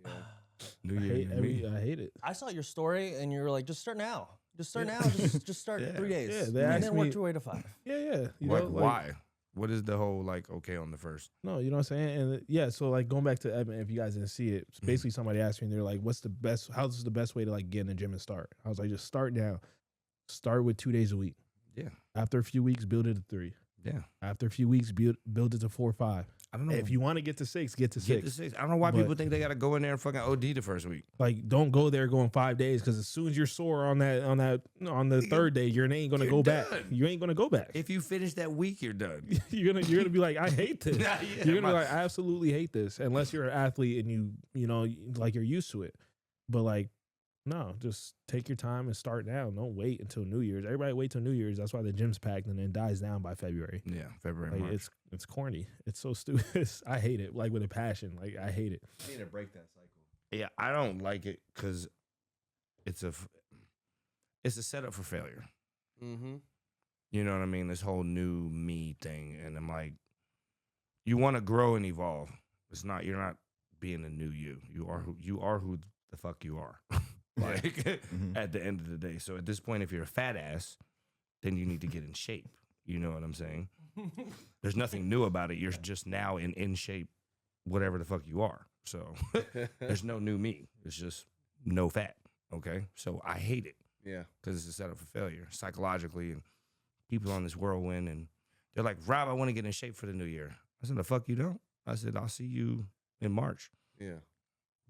New I Year, hate new me. I hate it. I saw your story and you were like, just start now. Just start now. Just start Yeah. 3 days. Yeah, they and asked then work me- your way to 5. Yeah, yeah. You Like, know, why? What is the whole like? Okay, on the first. No, you know what I'm saying? And yeah, so like going back to Edvin, if you guys didn't see it, it's basically somebody asked me and they're like, how's the best way to like get in the gym and start? I was like, just start now. Start with 2 days a week. Yeah, After a few weeks, build it to 3. yeah. After a few weeks, build it to 4 or 5. I don't know. If you want to get to 6, get to 6. get to 6, I don't know why But- people think they got to go in there and fucking OD the first week. Like, don't go there going 5 days because as soon as you're sore on the third day, you ain't gonna You're go back. done. You ain't gonna go back. If you finish that week, you're done. you're gonna be like, I hate this. Yeah, You're gonna my- be like, I absolutely hate this, unless you're an athlete and you know like you're used to it. But like, no, just take your time and start now. Don't wait until New Year's. Everybody wait till New Year's. That's why the gym's packed and then dies down by February. Yeah, February, Like March. it's corny. It's so stupid. I hate it. Like with a passion. Like I hate it. I need to break that cycle. Yeah, I don't like it because it's a setup for failure. Mm-hmm. You know what I mean? This whole new me thing, and I'm like, you want to grow and evolve. You're not being a new you. You are who the fuck you are. Like at the end of the day. So at this point, if you're a fat ass, then you need to get in shape. You know what I'm saying? There's nothing new about it. You're just now in shape, whatever the fuck you are. So there's no new me. It's just no fat. Okay. So I hate it Yeah. because it's a setup for failure psychologically, and people on this whirlwind, and they're like, Rob, I want to get in shape for the new year. I said, the fuck you don't? I said, I'll see you in March. Yeah.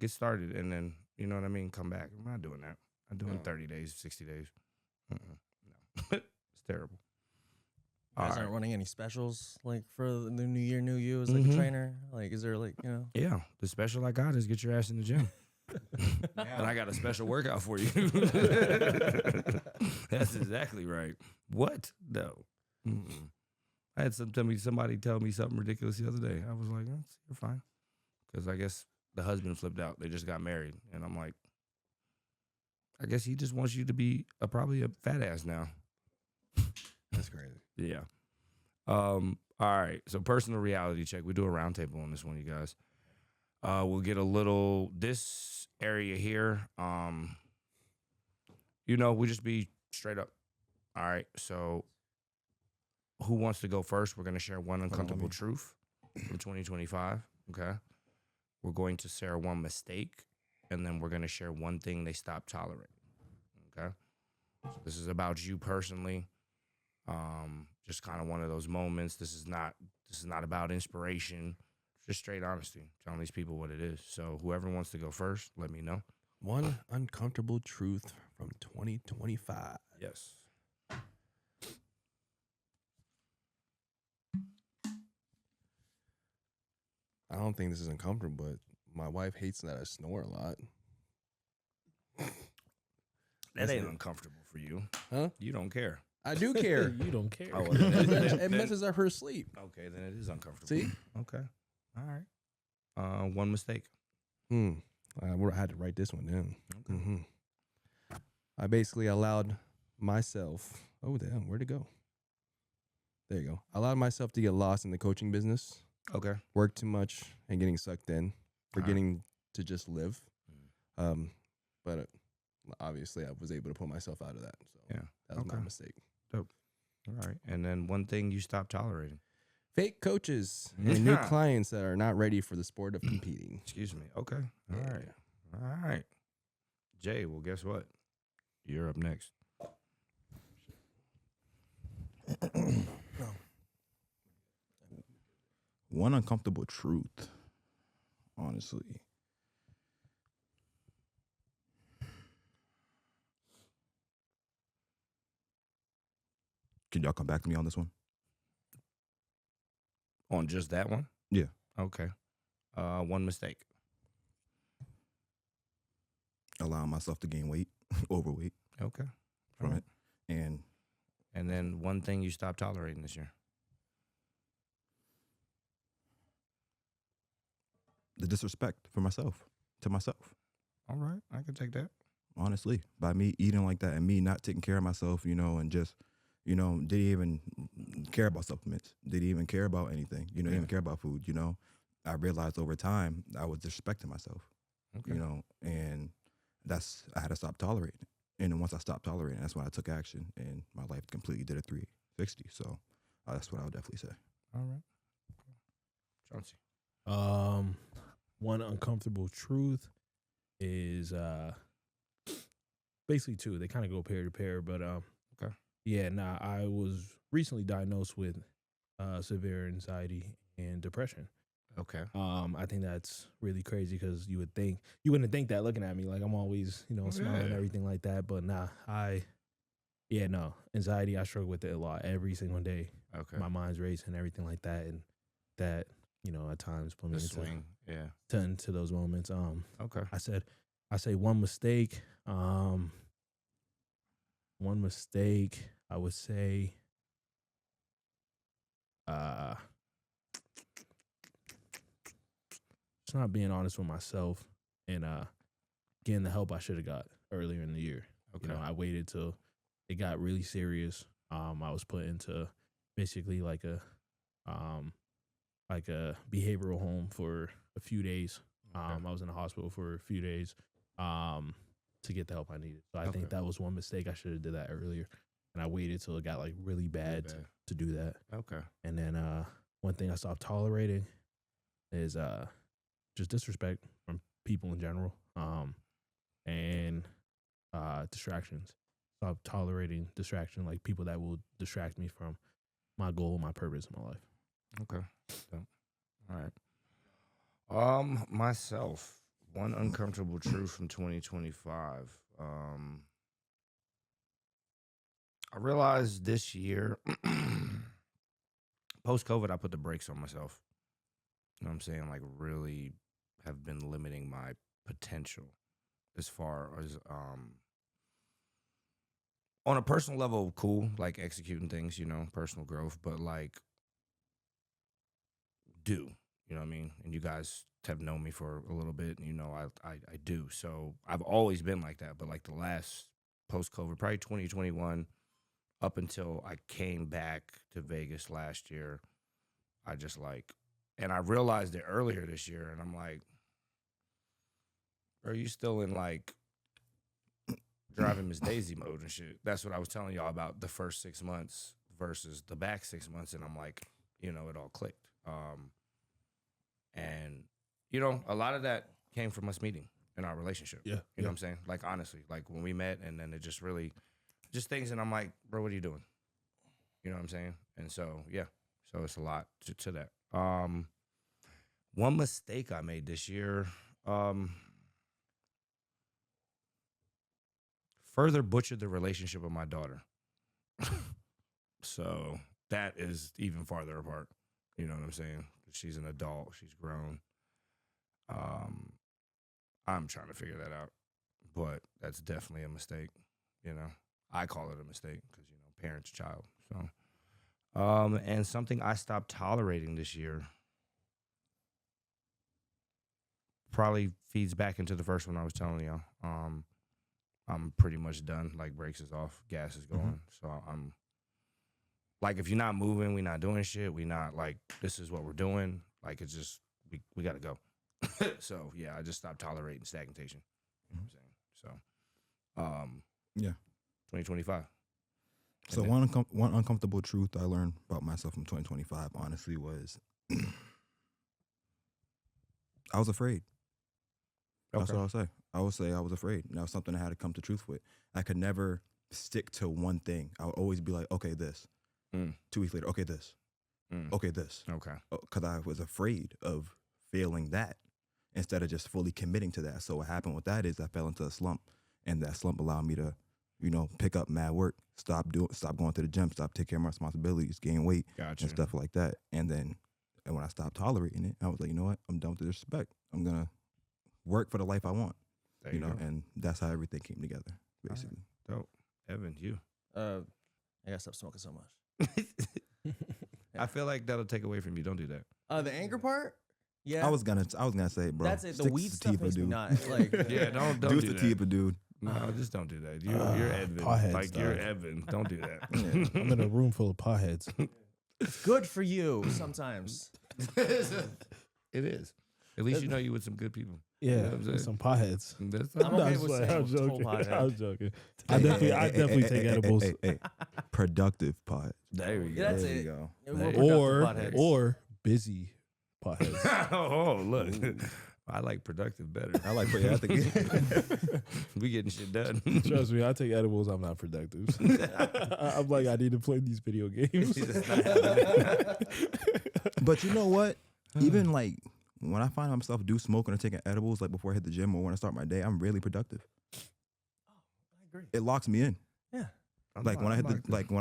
Get started, and then, you know what I mean, come back. I'm not doing that. I'm doing No. 30 days, 60 days. No. It's terrible. You guys All aren't right. running any specials like for the new year, new you as like Mhm. a trainer. Like, is there like Yeah, the special I got is get your ass in the gym. And I got a special workout for you. That's exactly right. What? No. Mm-mm. I had somebody tell me something ridiculous the other day. I was like, you're fine. Because I guess the husband flipped out. They just got married. And I'm like, I guess he just wants you to be probably a fat ass now. That's crazy. Yeah. All right. So personal reality check. We do a roundtable on this one, you guys. We'll get a little this area here. We just be straight up. All right. So who wants to go first? We're gonna share one uncomfortable truth from 2025. Okay. We're going to share one mistake, and then we're gonna share one thing they stopped tolerating. Okay. So this is about you personally. Just kind of one of those moments. This is not about inspiration. Just straight honesty, telling these people what it is. So whoever wants to go first, let me know. One uncomfortable truth from 2025. Yes. I don't think this is uncomfortable, but my wife hates that I snore a lot. That ain't uncomfortable for you. Huh? You don't care. I do care. You don't care. Oh, well, It messes up her sleep. Okay, then it is uncomfortable. See? Okay. All right. One mistake. I had to write this one down. Okay. hmm I basically allowed myself. Oh, damn, where'd it go? There you go. I allowed myself to get lost in the coaching business, Okay. work too much, and getting sucked in, forgetting to just live. But obviously, I was able to pull myself out of that. So Yeah. that was my Okay. mistake. All right. And then one thing you stopped tolerating. Fake coaches and new clients that are not ready for the sport of competing. Excuse me. Okay. All Yeah. right. All right. Jay, well, guess what? You're up next. One uncomfortable truth, honestly. Can y'all come back to me on this one? On just that one? Yeah. Okay. One mistake. Allowing myself to gain weight, overweight Okay. from Alright. it. And And then one thing you stopped tolerating this year. the disrespect for myself, to myself. All right. I can take that. honestly, by me eating like that and me not taking care of myself, and just, didn't even care about supplements, didn't even care about anything, didn't even care about food, I realized over time I was disrespecting myself, and I had to stop tolerating it. And then once I stopped tolerating, that's when I took action, and my life completely did a 360. So that's what I would definitely say. All right. Chauncey. One uncomfortable truth is basically two. They kind of go pair to pair, but okay. Yeah, I was recently diagnosed with severe anxiety and depression. Okay. I think that's really crazy because you wouldn't think that looking at me, like I'm always, smiling and everything like that. But anxiety, I struggle with it a lot every single day. Okay. My mind's racing and everything like that. And that, at times put me into those moments. Okay. I say one mistake. I would say, just not being honest with myself and getting the help I should have got earlier in the year. Okay. I waited till it got really serious. I was put into basically like a behavioral home for a few days. I was in the hospital for a few days to get the help I needed. So I think that was one mistake. I should have did that earlier. And I waited till it got like really bad to do that. Okay. And then one thing I stopped tolerating is just disrespect from people in general, and distractions. Stop tolerating distraction, like people that will distract me from my goal, my purpose in my life. Okay. So, all right. Myself, one uncomfortable truth from 2025. I realized this year, post-COVID, I put the brakes on myself. You know what I'm saying? Like, really have been limiting my potential as far as, on a personal level, cool, like executing things, personal growth, but like, you know what I mean? And you guys have known me for a little bit, and I do. So I've always been like that, but like the last post-COVID, probably 2021, up until I came back to Vegas last year, I just like, and I realized it earlier this year, and I'm like, are you still in like driving Miss Daisy mode and shit? That's what I was telling y'all about the first 6 months versus the back 6 months, and I'm like, it all clicked. And a lot of that came from us meeting in our relationship. Yeah. You know what I'm saying? Like, honestly, like when we met, and then it just really, just things, and I'm like, bro, what are you doing? You know what I'm saying? And so, yeah. So it's a lot to that. One mistake I made this year, further butchered the relationship with my daughter. So that is even farther apart. You know what I'm saying? She's an adult. She's grown. I'm trying to figure that out. But that's definitely a mistake. I call it a mistake because, parent's child. So, and something I stopped tolerating this year probably feeds back into the first one I was telling y'all. I'm pretty much done. Like, brakes is off, gas is going. Mm-hmm. So I'm like, if you're not moving, we're not doing shit. We not like, this is what we're doing. Like, it's just, we got to go. So yeah, I just stopped tolerating stagnation. You know what I'm saying? So, yeah. 2025. So one uncomfortable truth I learned about myself from 2025, honestly, was I was afraid. That's what I'll say. I would say I was afraid. And that was something I had to come to truth with. I could never stick to one thing. I would always be like, okay, this. 2 weeks later, okay, this. Okay, this. Okay. Because I was afraid of failing that instead of just fully committing to that. So what happened with that is I fell into a slump, and that slump allowed me to, pick up mad work, stop going to the gym, stop taking care of my responsibilities, gain weight, and stuff like that. And when I stopped tolerating it, I was like, you know what? I'm done with the disrespect. I'm going to work for the life I want. You know, and that's how everything came together, basically. Right. Dope. Evan, you? I gotta stop smoking so much. I feel like that'll take away from you. Don't do that. The anger part? Yeah. I was gonna say, bro. That's it. The weed stuff makes me not like. Yeah, don't do sativa, dude. No, just don't do that. You're Edvin. Potheads, Like you're dog. Edvin. Don't do that. I'm in a room full of potheads. It's good for you sometimes. It is. At least you know you with some good people. Yeah, what I'm saying? some potheads. That's I'm okay just with playing. saying I'm joking. total pothead. I'm joking. I definitely take edibles. Productive pot. there we go. Yeah, that's There you it. go. Yeah, we're productive potheads. Or busy potheads. Oh, look. I like productive better. I like pretty. I think We getting shit done. Trust me, I take edibles. I'm not productive. I'm like, I need to play these video games. But you know what? Even like when I find myself do smoking or taking edibles, like before I hit the gym or when I start my day, I'm really productive. I agree. It locks me in. Yeah. Like when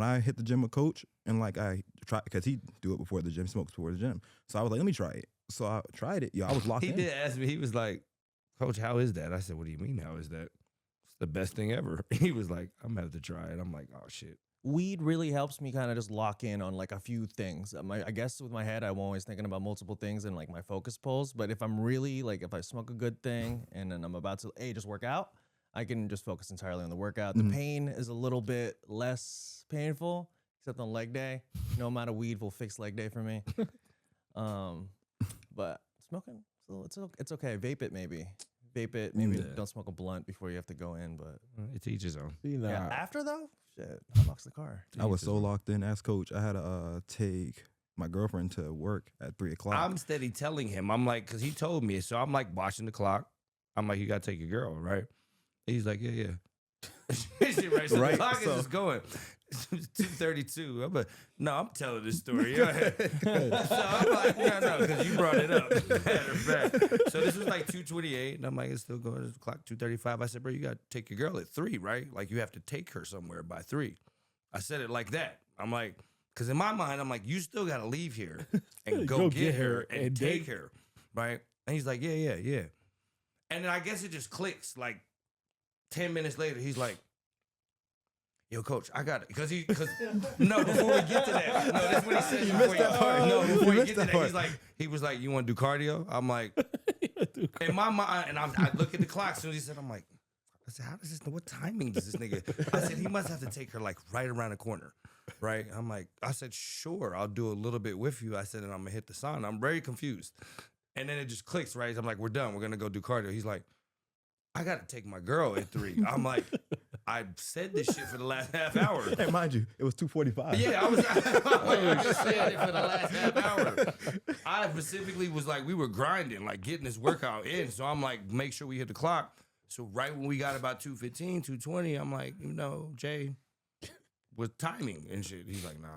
I hit the gym with Coach and like I try because he do it before the gym, smokes before the gym. So I was like, let me try it. So I tried it. I was locked He in. did ask me, he was like, Coach, how is that? I said, what do you mean, how is that? It's the best thing ever. He was like, I'm gonna have to try it. I'm like, oh shit. Weed really helps me kind of just lock in on like a few things. I guess with my head, I'm always thinking about multiple things and like my focus pulls. But if I'm really like, if I smoke a good thing and then I'm about to just work out, I can just focus entirely on the workout. The pain is a little bit less painful, except on leg day. No amount of weed will fix leg day for me. But smoking, so it's okay. Vape it maybe. Vape it. Maybe don't smoke a blunt before you have to go in. But It's each his own. yeah, after though, shit, unlocks the car. I was so locked in as Coach. I had to take my girlfriend to work at 3 o'clock. I'm steady telling him, I'm like, because he told me. So I'm like watching the clock. I'm like, you got to take your girl, right? He's like, yeah. Right, so Right, the clock so- is just going. It's 2:32. I'm telling this story. Go ahead. So I'm like, no, because you brought it up. Matter of fact. So this was like 2:28, and I'm like, it's still going. It's clock 2:35. I said, bro, you got to take your girl at 3, right? Like you have to take her somewhere by 3. I said it like that. I'm like, because in my mind, I'm like, you still got to leave here and go get her and take her, right? And he's like, yeah. And then I guess it just clicks. Like 10 minutes later, he's like, yo, Coach, I got it. Because no, before we get to that. No, that's what he said. Before you get to that, he was like, you want to do cardio? I'm like, in my mind, and I look at the clock. As soon as he said, I'm like, I said, how does this, what timing does this nigga? I said, he must have to take her like right around the corner, right? I'm like, I said, sure, I'll do a little bit with you. I said, and I'm going to hit the sign. I'm very confused. And then it just clicks, right? I'm like, we're done. We're going to go do cardio. He's like, I got to take my girl at 3. I'm like, I said this shit for the last half hour. Hey, mind you, it was 2:45. Yeah, I just said it for the last half hour. I specifically was like, we were grinding, like getting this workout in. So I'm like, make sure we hit the clock. So right when we got about 2:15, 2:20, I'm like, Jay was timing and shit. He's like, nah.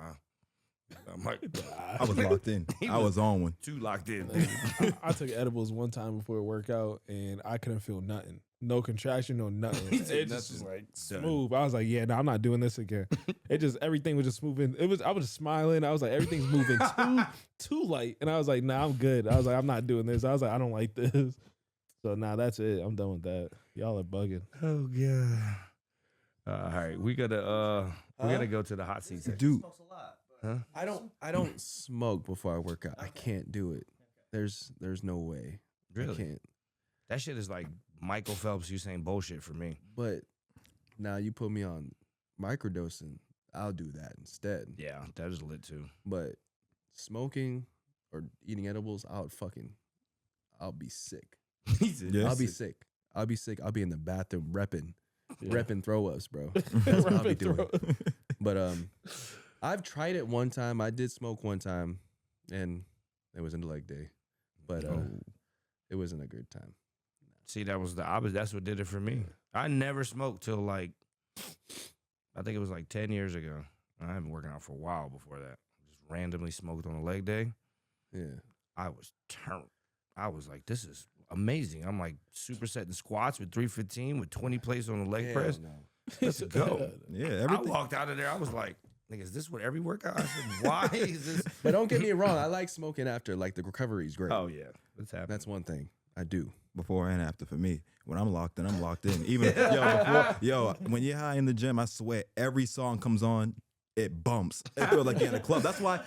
I'm like, I was locked in. I was on one. too locked in. I took edibles one time before a workout, and I couldn't feel nothing. No contraction, no nothing. He said It just was nothing. like smooth. I was like, yeah, no, I'm not doing this again. Everything was just moving. I was just smiling. I was like, everything's moving too light. And I was like, nah, I'm good. I was like, I'm not doing this. I was like, I don't like this. So that's it. I'm done with that. Y'all are bugging. Oh god. All right, we gotta go to the hot seat section. Dude, Smokes a lot. I don't smoke before I work out. I can't do it. There's no way. Really? I can't. That shit is like Michael Phelps Usain bullshit for me. But now you put me on microdosing, I'll do that instead. Yeah, that is lit too. But smoking or eating edibles, I'll be sick. yes. I'll be sick. I'll be in the bathroom repping throw ups, bro. That's what I'll be doing. But I've tried it one time. I did smoke one time, and it was in the leg day. But it wasn't a good time. See, that was the opposite. That's what did it for me. I never smoked till like, I think it was like 10 years ago. I've been working out for a while before that. Just randomly smoked on a leg day. Yeah. I was turned. I was like, this is amazing. I'm like supersetting squats with 315 with 20 plates on the leg press. No. Let's go. Yeah, I everything. walked out of there. I was like, nigga, is this what every workout? I said, why is this? But don't get me wrong. I like smoking after. Like the recovery is great. Oh, yeah. What's happening? That's one thing I do. Before and after for me. When I'm locked in, I'm locked in. Even when you're high in the gym, I swear every song comes on, it bumps. It feels like you're in a club. That's why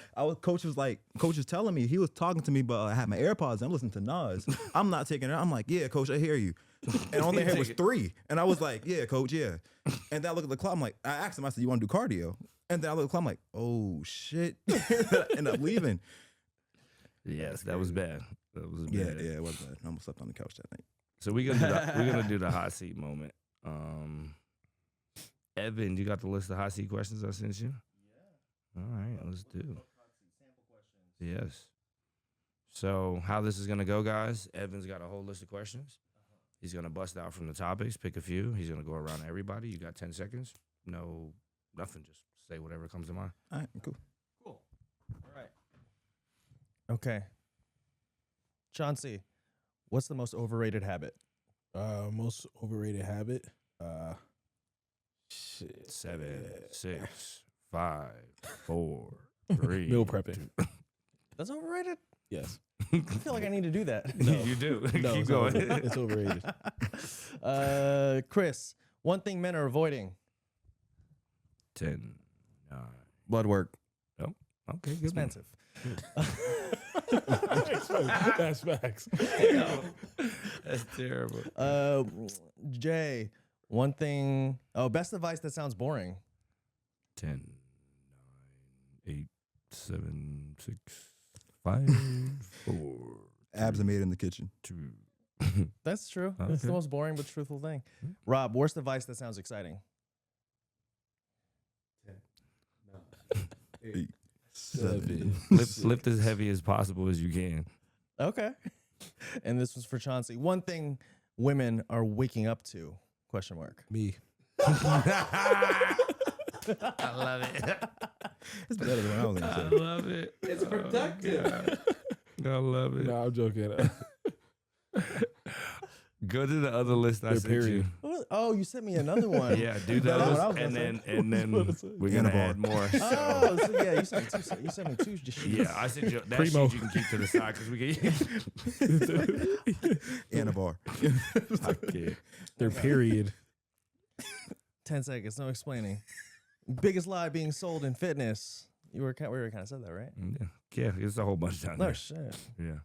coach was telling me, he was talking to me, but I had my AirPods and I'm listening to Nas. I'm not taking it. I'm like, yeah, coach, I hear you. And on their head was 3. And I was like, yeah, coach, yeah. And then I look at the clock. I'm like, I asked him, I said, you want to do cardio? And then I look at the clock. I'm like, oh, shit. I end up leaving. Yes, that was bad. That was bad. Yeah, it was bad. I almost slept on the couch that night. So we're gonna do the hot seat moment. Edvin, you got the list of hot seat questions I sent you? Yeah. All right, let's do. Yes. So how this is gonna go, guys? Edvin's got a whole list of questions. He's gonna bust out from the topics, pick a few. He's gonna go around everybody. You got 10 seconds. No, nothing. Just say whatever comes to mind. All right, cool. All right. Okay. Chauncey, what's the most overrated habit? Most overrated habit. Shit. 7, 6, 5, 4, 3. Meal prepping. That's overrated? Yes. I feel like I need to do that. You do. No, Keep it's going. overrated. It's overrated. Chris, one thing men are avoiding. 10, 9. Blood work. Oh, okay, good. Expensive. That's facts. That's terrible. Jay, one thing. Oh, best advice that sounds boring. 10, 9, 8, 7, 6, 5, 4. Abs are made in the kitchen. 2. That's true. It's the Okay. most boring but truthful thing. Rob, worst advice that sounds exciting. 8, 7. Lift as heavy as possible as you can. Okay. And this was for Chauncey. One thing women are waking up to? Question mark. Me. I love it. It's better than what I was I going to say. love it. It's productive. I love it. No, I'm joking. Go to the other list I Their sent period. Oh, you sent me another one. you. Yeah, do That's what I those, was and gonna then we're gonna Anabar. add more. Oh, so yeah, you sent me two sheets. Yeah, I sent you that Primo. sheet you can keep to the side because we can. And a bar. Okay. Their period. 10 seconds, no explaining. Biggest lie being sold in fitness. We were kind of said that, right? Yeah, it's a whole bunch down No there. shit. Yeah.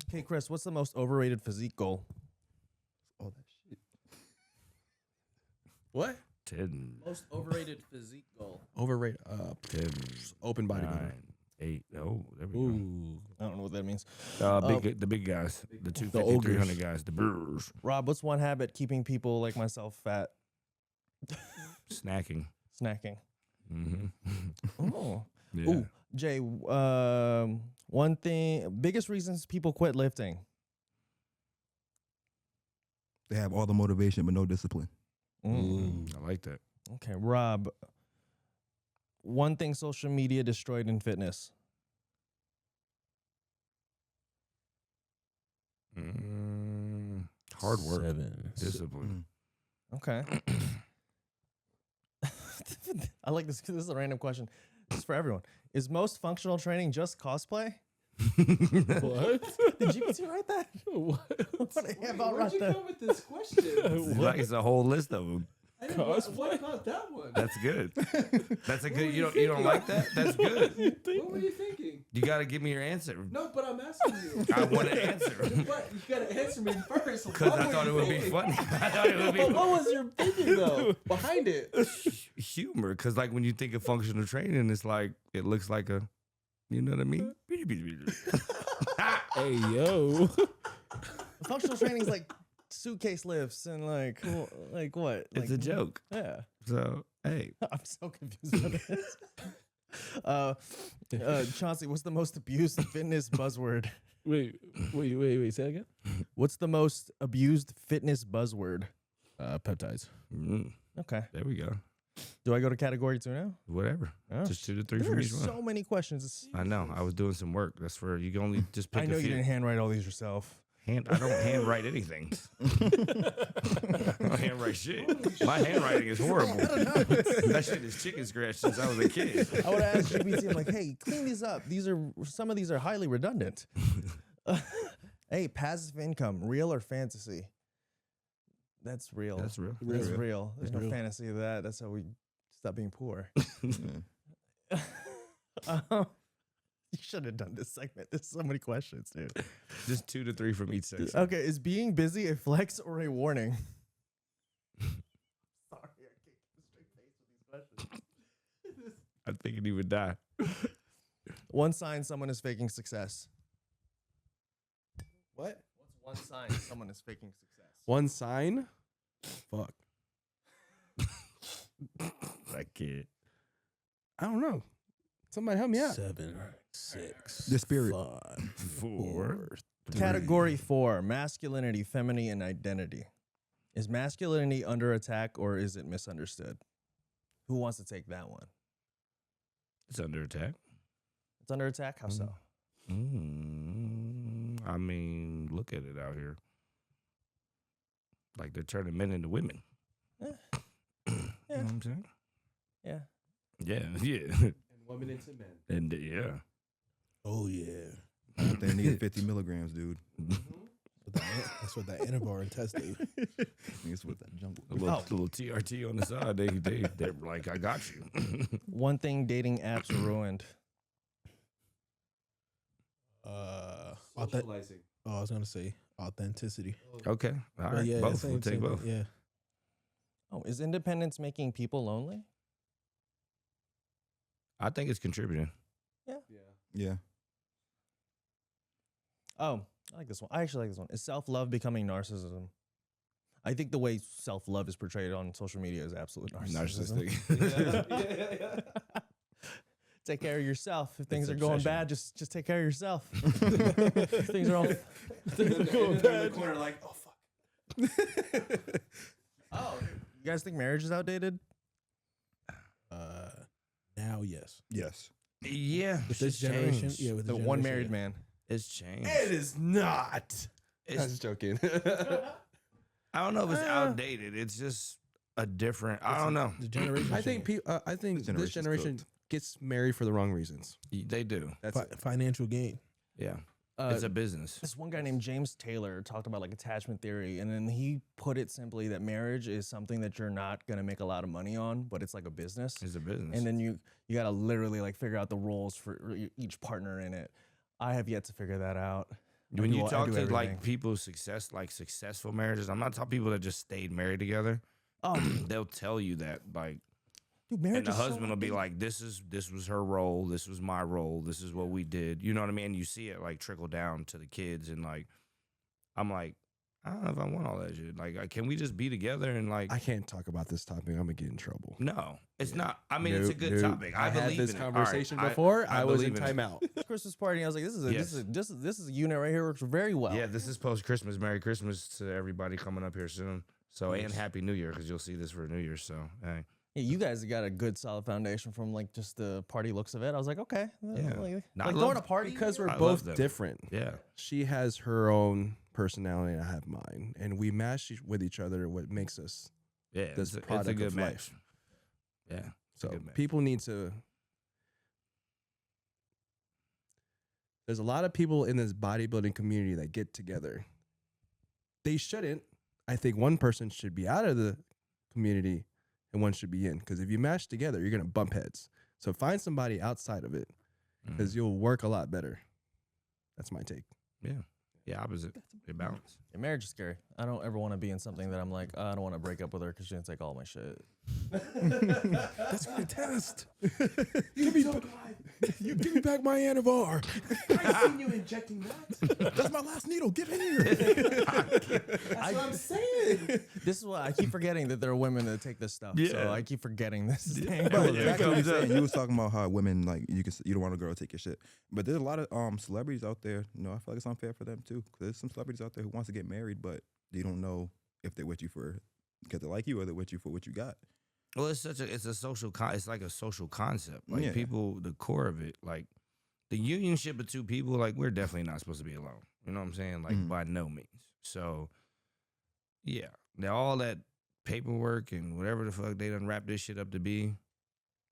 Okay, Chris, what's the most overrated physique goal? All that shit. What? 10, Most overrated physique goal. Overrated. 10, Open bodybuilding. 9, 8. Oh, there we Ooh. I don't know what that means. go. The big guys, the 250, ogres. 300 guys, the brrs. Rob, what's one habit keeping people like myself fat? Snacking. Snacking. Mm-hmm. Oh. Yeah. Ooh, Jay, one thing, biggest reasons people quit lifting. They have all the motivation but no discipline. Mm. I like that. Okay, Rob, one thing social media destroyed in fitness. Hard work. 7. Discipline. Okay. I like this. This is a random question. This is for everyone. Is most functional training just cosplay? What? Did GPT write that? What? About right there. with this question? Like it's a whole list of them. What about that one? That's good. That's a good. You don't like that? That's good. What were you thinking? You got to give me your answer. No, but I'm asking you. I want to answer What? You gotta answer me first. because I thought it would be funny. I thought it would But be what was your thinking though behind it? humor. Because like when you think of functional training, it's like it looks like a, you know what I mean? Hey, yo. Functional training is like suitcase lifts and like what? It's Like, a joke. Yeah. So hey, I'm so confused by this. Chauncey, what's the most abused fitness buzzword? Wait. Say that again? What's the most abused fitness buzzword? Peptides. Okay. there we go. Do I go to category 2 now? Whatever. Oh. Just 2 to 3 There from are each one. so many questions. I know. I was doing some work. That's for you. Can only just pick I know a you few. didn't handwrite all these yourself. I don't handwrite anything. I don't handwrite shit. My handwriting is horrible. That shit is chicken scratch since I was a kid. I would ask GPT, I'm like, hey, clean these up. Some of these are highly redundant. Hey, passive income, real or fantasy? That's real. That's real. That's real. There's no real. fantasy of that. That's how we stop being poor. You should have done this segment. There's so many questions, dude. Just 2 to 3 from each section. Okay, is being busy a flex or a warning? Sorry, I can't keep a straight face with these questions. I'm thinking he would die. One sign someone is faking success. What? What's one sign someone is faking success? One sign? Fuck. I can't. I don't know. Somebody help me out. 7, 6, The spirit. 5, 4. Category 4, masculinity, femininity, and identity. Is masculinity under attack or is it misunderstood? Who wants to take that one? It's under attack. It's under attack? How so? I mean, look at it out here. Like they're turning men into women. Yeah. You know what I'm saying? Yeah. Yeah, yeah. And women into men. And yeah. Oh, yeah. They need 50 milligrams, dude. That's what that Anavar test do. It's what that jungle. A little TRT on the side. They're like, I got you. One thing dating apps ruined. Socializing. Oh, I was gonna say authenticity. Okay. All But right. yeah, Both. same We'll take thing. both. Yeah. Oh, is independence making people lonely? I think it's contributing. Yeah. Yeah. Oh, I like this one. I actually like this one. Is self-love becoming narcissism? I think the way self-love is portrayed on social media is absolute narcissism. Narcissistic. Take care of yourself. If things It's are going obsession. bad, just take care of yourself. If things are all going bad. corner like, oh fuck. Oh, you guys think marriage is outdated? Now, yes. Yes. Yeah. With this it's generation, changed. yeah. With The the one generation, married yeah. man. It's changed. It is not. I It's, was joking. I don't know if it's outdated. It's just a different. I don't know. The generation. I think I think This this generation's generation cooked. gets married for the wrong reasons. They do. That's it. financial gain. Yeah. Uh, It's a business. This one guy named James Taylor talked about like attachment theory, and then he put it simply that marriage is something that you're not gonna make a lot of money on, but it's like a business. It's a business. And then you gotta literally like figure out the roles for each partner in it. I have yet to figure that out. when you I talk do to everything. like people's success, like successful marriages, I'm not talking people that just stayed married together. Oh, They'll tell you that, like, dude, marriage and the is so husband will be outdated. like, this was her role, this was my role, this is what we did. You know what I mean? You see it like trickle down to the kids, and like, I'm like, I don't know if I want all that shit. Like, can we just be together and like? I can't talk about this topic. I'm gonna get in trouble. No, it's not. I mean, it's a good Nope. topic. I believe had this in it. All right, conversation before. I was in believe it. timeout. Christmas party. I was like, this is Yes. this is a unit right here works very well. Yeah, this is post Christmas. Merry Christmas to everybody coming up here soon. So and Happy New Year, because you'll see this for New Year. So hey, Yeah, you guys got a good solid foundation from like just the party looks of it. I was like, okay, Yeah. like, No, I like love- going to party Because we're I love both them. different. yeah, She has her own personality and I have mine. And we match with each other what makes us. yeah, This it's a product good of match. life. Yeah, So good match. people need to. There's a lot of people in this bodybuilding community that get together. They shouldn't. I think one person should be out of the community and one should be in. Because if you match together, you're going to bump heads. So find somebody outside of it because you'll work a lot better. That's my take. Yeah, opposite. They balance. Yeah, marriage is scary. I don't ever want to be in something that I'm like, I don't want to break up with her because she's gonna take all my shit. That's my test. Give me back my Anavar. I seen you injecting that. That's my last needle. Get in here. That's what I'm saying. This is what I keep forgetting that there are women that take this stuff. Yeah. So I keep forgetting this thing. Bro, Yeah, back when you comes up. saying, you was talking about how women like you don't want a girl to take your shit, but there's a lot of celebrities out there. You know, I feel like it's unfair for them too. 'Cause there's some celebrities out there who wants to get married, but they don't know if they're with you because they like you or they're with you for what you got. Well, it's a social it's like a social concept. Like Yeah. people, the core of it, like the unionship of two people, like we're definitely not supposed to be alone. You know what I'm saying? Like by no means. So yeah, now all that paperwork and whatever the fuck they done wrap this shit up to be.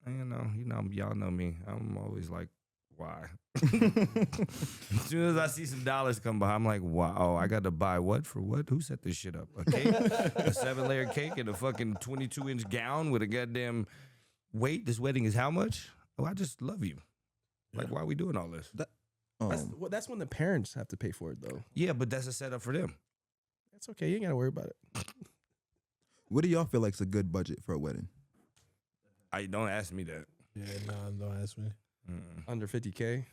Y'all know me. I'm always like, why? As soon as I see some dollars come by, I'm like, wow, oh, I got to buy what for what? Who set this shit up? A cake? A 7-layer cake and a fucking 22-inch gown with a goddamn wait. This wedding is how much? Oh, I just love you. Like, why are we doing all this? That's when the parents have to pay for it, though. Yeah, but that's a setup for them. That's okay. You ain't got to worry about it. What do y'all feel like is a good budget for a wedding? Don't ask me that. Yeah, no, don't ask me. Under 50K?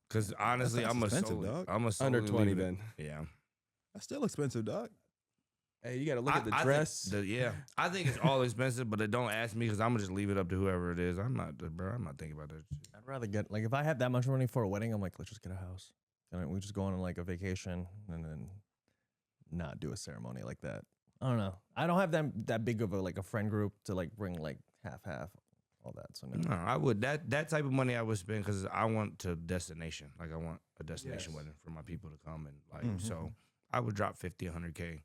Because honestly, That's expensive, dog. I'm a Under 20 then. Yeah. That's still expensive, dog. Hey, you got to look at the I dress. I think it's all expensive, but don't ask me because I'm gonna just leave it up to whoever it is. I'm not thinking about that shit. I'd rather get like if I have that much money for a wedding, I'm like, let's just get a house. And we just go on like a vacation and then not do a ceremony like that. I don't know. I don't have that big of a friend group to like bring like half all that. So no. No, I would that type of money I would spend because I want to destination. Like I want a destination wedding for my people to come and like so I would drop 50, 100K.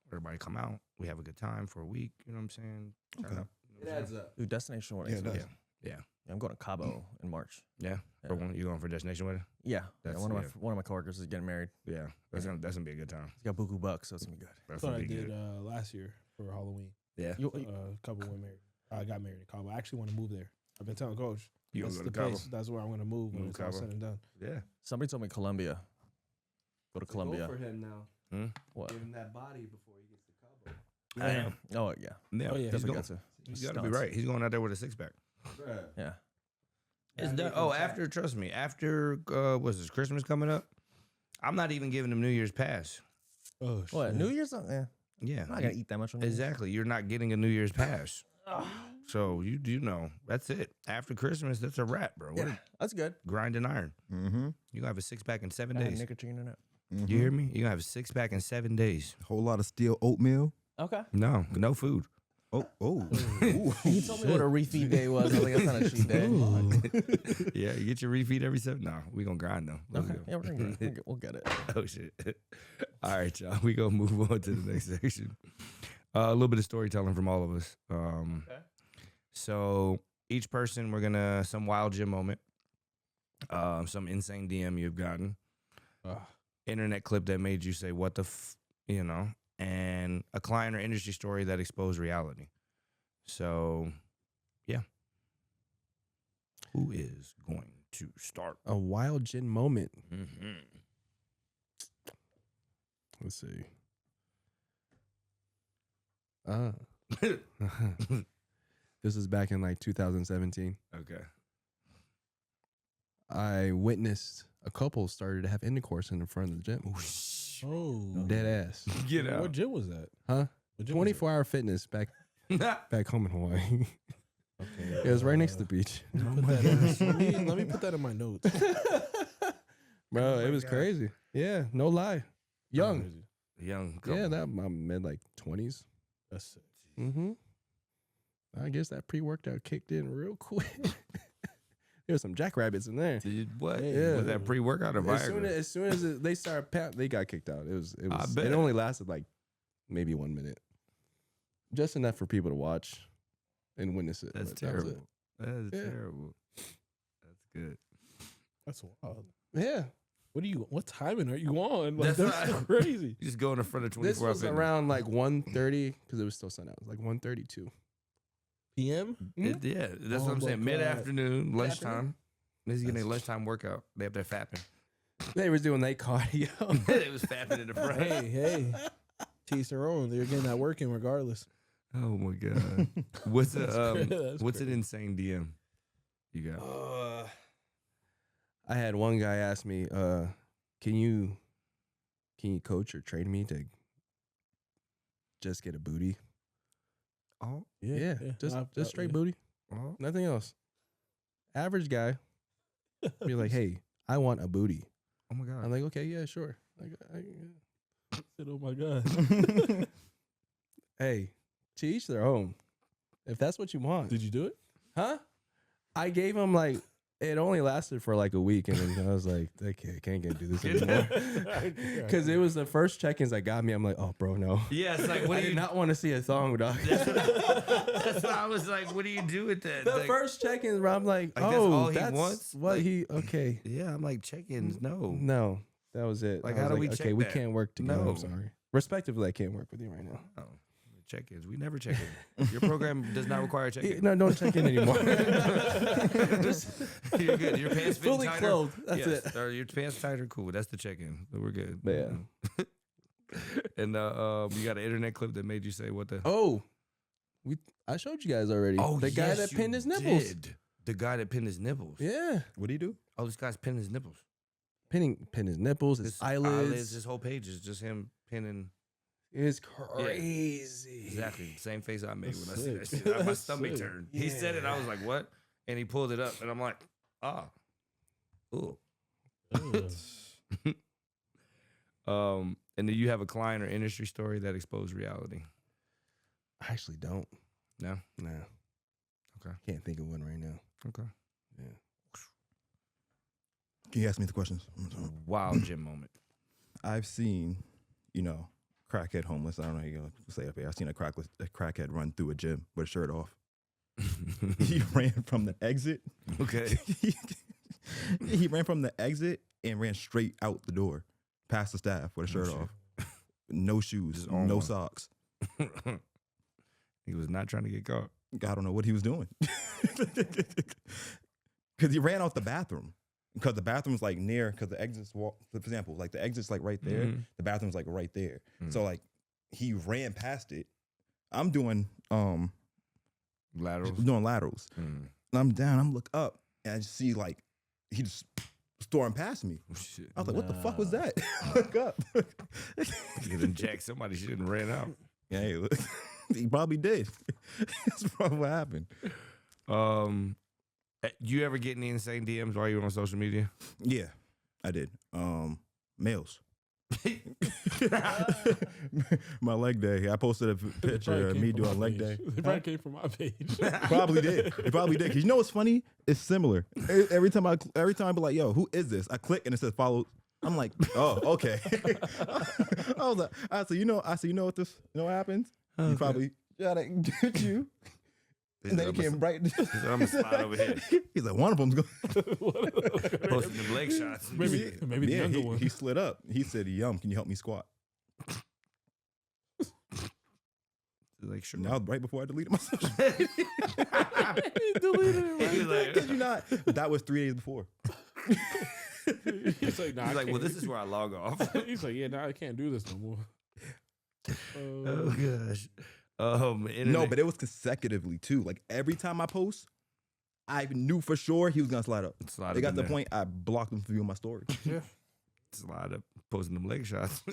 Everybody come out. We have a good time for a week. You know what I'm saying? Okay. Turn up, It adds up. Dude, destination wedding. Yeah, it does. Yeah. I'm going to Cabo in March. Yeah. Yeah. For one, you going for destination wedding? Yeah. That's- one of yeah. my coworkers is getting married. Yeah. That's gonna be a good time. He's got buku bucks, so it's gonna be good. That's That's what gonna I be did good. last year for Halloween. Yeah. A couple went married. I got married in Cabo. I actually want to move there. I've been telling Coach. You That's gonna the go to Cabo? place. That's where I'm going to move when Move it's all Cabo. said and done. Yeah. Somebody told me Colombia. Go to Colombia. Go for him now. What? Give him that body before he gets to Cabo. Oh yeah. Yeah. Oh, yeah. He's Definitely going, got to. he's got to be Stunts. right. He's going out there with a 6-pack. Yeah. It's done. Trust me, after what's this, Christmas coming up? I'm not even giving him New Year's pass. Oh, shit. What? New Year's? Yeah. I'm not gonna eat that much on New Year's. Exactly. You're not getting a New Year's pass. So you know, that's it. After Christmas, that's a wrap, bro. What Yeah, that's good. grinding iron. Mm-hmm. You gonna have a 6-pack in 7 I had days. nicotine in it. You hear me? You gonna have a 6-pack in 7 days. Whole lot of steel oatmeal. Okay. No food. Oh. He told me what a refeed day was. I was like, that's not a cheat day. Yeah, you get your refeed every 7. No, we gonna grind though. Let's Okay. go. Yeah, we're gonna get it. We'll get it. Oh shit! All right, y'all. We gonna move on to the next section. A little bit of storytelling from all of us. So each person, we're gonna some wild gym moment, some insane DM you've gotten, internet clip that made you say what the you know, and a client or industry story that exposed reality. So, yeah. Who is going to start? A wild gin moment. Mm-hmm. Let's see. This is back in like 2017. Okay. I witnessed a couple started to have intercourse in the front of the gym. Oh. Dead ass. Get What out. gym was that? Huh? What gym was 24-hour fitness back home in Hawaii. it? Okay. It was right next to the beach. Let me put that in my notes. Bro, it was crazy. Yeah, no lie. Young. Crazy. Young couple. Yeah, that I'm mid like 20s. That's sick. Mm-hmm. I guess that pre-workout kicked in real quick. There's some jackrabbits in there. Did what? Yeah. Was that pre-workout or As Viagra? soon as they started, they got kicked out. I bet. It only lasted like maybe 1 minute, just enough for people to watch and witness it. That's but that was it. terrible. That is Yeah. terrible. That's good. That's wild. Yeah, What timing are you on? Like, That's that's so not- crazy. You just go in the front of 24 this was around like 1:30 because it was still sun out. It was like 1:32. PM? Yeah, that's what Oh I'm my saying. God. Mid-afternoon, lunchtime. This is getting a lunchtime workout. They up there fapping. They was doing their cardio. It was fapping in the front. Hey. Teach their own. They're getting that working regardless. Oh my god. What's That's what's an crazy. insane DM you got? I had one guy ask me, can you coach or train me to just get a booty? Oh, Yeah, just straight booty, oh. nothing else. Average guy be like, hey, I want a booty. Oh my god. I'm like, okay, yeah, sure. Oh my God. Hey, to each their own. If that's what you want, Did you do it? huh? I gave him like it only lasted for like a week, and then I was like, okay, I can't do this anymore. Because it was the first check-ins that got me. I'm like, oh, bro, no. Yeah, it's like, what I do did you not want to see a thong, dog. That's why I was like, what do you do with that? The Like, first check-ins, where I'm like, Like, that's oh, all he that's wants? what Like- he, okay. yeah, I'm like, check-ins, no. No, that was it. Like, I how was do we okay, check we that? can't work together. No. I'm sorry. Respectively, I can't work with you right now. Oh, check-ins. We never check in. Your program does not require check-in. No, don't check in anymore. You're good. Your pants fit Fully tighter. clothed. That's it. Your pants tighter. Cool. That's the check-in. We're good. Yeah. And you got an internet clip that made you say what the? Oh, I showed you guys already. The guy yes, that you pinned his nipples. did. The guy that pinned his nipples. Yeah, What do you do? Oh, this guy's pinning his nipples. pin his nipples, his eyelids. His whole page is just him pinning. It's crazy. Exactly. Same face I made when I see that shit. My stomach turned. He said it. I was like, what? And he pulled it up. And I'm like, ooh. And do you have a client or industry story that exposed reality? I actually don't. No? Nah. Okay. Can't think of one right now. Okay. Yeah. Can you ask me the questions? Wild gym moment. I've seen, crackhead homeless. I don't know how you're going to say it up here. I've seen a crackhead run through a gym with a shirt off. He ran from the exit. Okay. He ran from the exit and ran straight out the door, past the staff with a shirt off. No shoes, Just on no one. socks. He was not trying to get caught. I don't know what he was doing. Because he ran out the bathroom. Because the bathroom's like near, because the exit's, for example, like the exit's like right there. Mhm. The bathroom's like right there. Mhm. So like he ran past it. I'm doing Laterals. laterals. Mm. And I'm down, I'm look up, and I just see like he just stormed past me. Oh, shit. I was like, what the fuck was that? Look up. You done jacked somebody. She didn't ran out. Yeah, hey, look. He probably did. That's probably what happened. You ever get any insane DMs while you were on social media? Yeah, I did. Males. My leg day. I posted a picture of me doing leg day. It probably came from my page. Probably did. It probably did. Cause you know what's funny? It's similar. Every time I be like, yo, who is this? I click and it says follow. I'm like, oh, okay. I was like, you know what happens? You probably gotta get you. And then he came right. I'm gonna slide over here. He's like, one of them's going. Posting them leg shots. Maybe the younger one. He slid up. He said, "Yum, can you help me squat?" Like, sure. Now, right before I deleted my social, He deleted it. He was like, kid you not. That was 3 days before. He's like, nah, he's like, I well, can't. this is where I log off. He's like, yeah, I can't do this no more. Oh gosh. No, but it was consecutively too. Like every time I post, I knew for sure he was gonna slide up. Slide It got up to in the point I blocked him from viewing my story. Yeah. Slide up, posting them leg shots.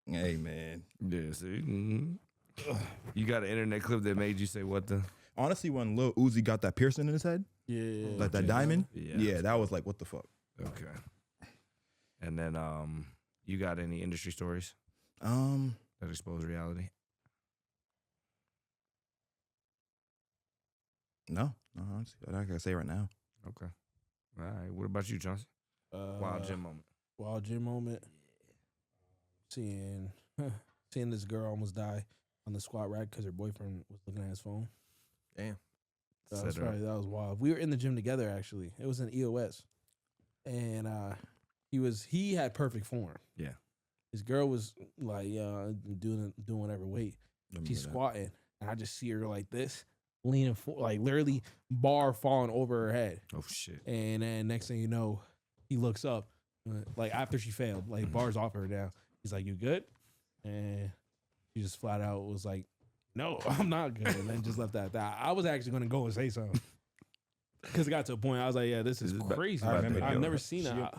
Hey man, Yeah, see, you got an internet clip that made you say what the? honestly, when Lil Uzi got that piercing in his head, Yeah. like that diamond, Yeah. yeah, that was like, what the fuck? Okay. And then you got any industry stories that expose reality? No, honestly, I gotta say right now. Okay. All right. What about you, Chauncey? Wild gym moment. Wild gym moment. Seeing this girl almost die on the squat rack because her boyfriend was looking at his phone. Damn. That was wild. We were in the gym together actually. It was an EOS, and he had perfect form. Yeah. His girl was like doing whatever weight. She's squatting, and I just see her like this, leaning forward, like literally bar falling over her head. Oh shit. And then next thing you know, he looks up, like after she failed, like bars off her down. He's like, "You good?" And she just flat out was like, "No, I'm not good," and then just left that. I was actually gonna go and say something because it got to a point I was like, "Yeah, this is crazy." I remember I've that. never seen She that.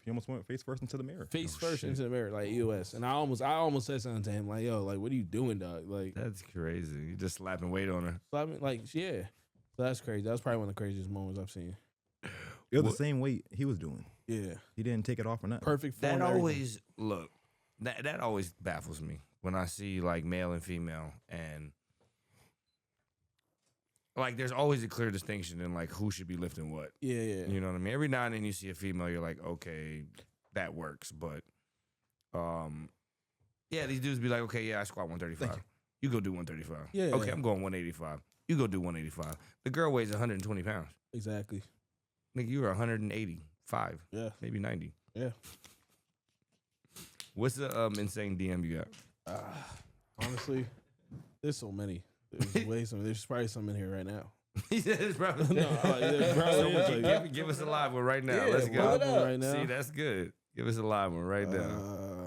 almost went face first into the mirror. Face Oh, first shit. into the mirror, like EOS, and I almost said something to him, like, "Yo, like, what are you doing, dog?" Like, That's crazy. You just slapping weight on her. so I mean, like, yeah, so that's crazy. That was probably one of the craziest moments I've seen. It was What- the same weight he was doing. Yeah, He didn't take it off or nothing. perfect form. That everything. always look. That always baffles me when I see like male and female, and like there's always a clear distinction in like who should be lifting what. Yeah. You know what I mean? Every now and then you see a female, you're like, okay, that works. But yeah, these dudes be like, okay, yeah, I squat 135. You go do 135. Yeah. Okay, I'm going 185. You go do 185. The girl weighs 120 pounds. Exactly. Nigga, you were 185, Yeah. maybe 90. Yeah. What's the insane DM you got? Honestly, there's so many. There's probably some in here right now. He said it's probably No, there's probably is, like, give us a live one right now. Yeah, Let's go. live one right now. See, that's good. Give us a live one right now.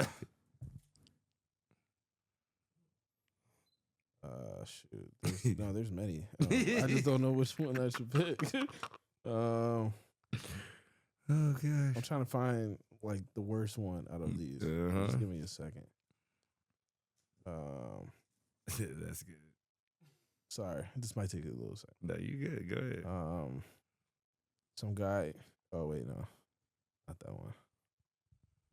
Shoot. There's many. I just don't know which one I should pick. Oh gosh. I'm trying to find like the worst one out of these. Just give me a second. That's good. Sorry, this might take a little second. No, you good. Go ahead. Some guy. Oh wait, no, not that one.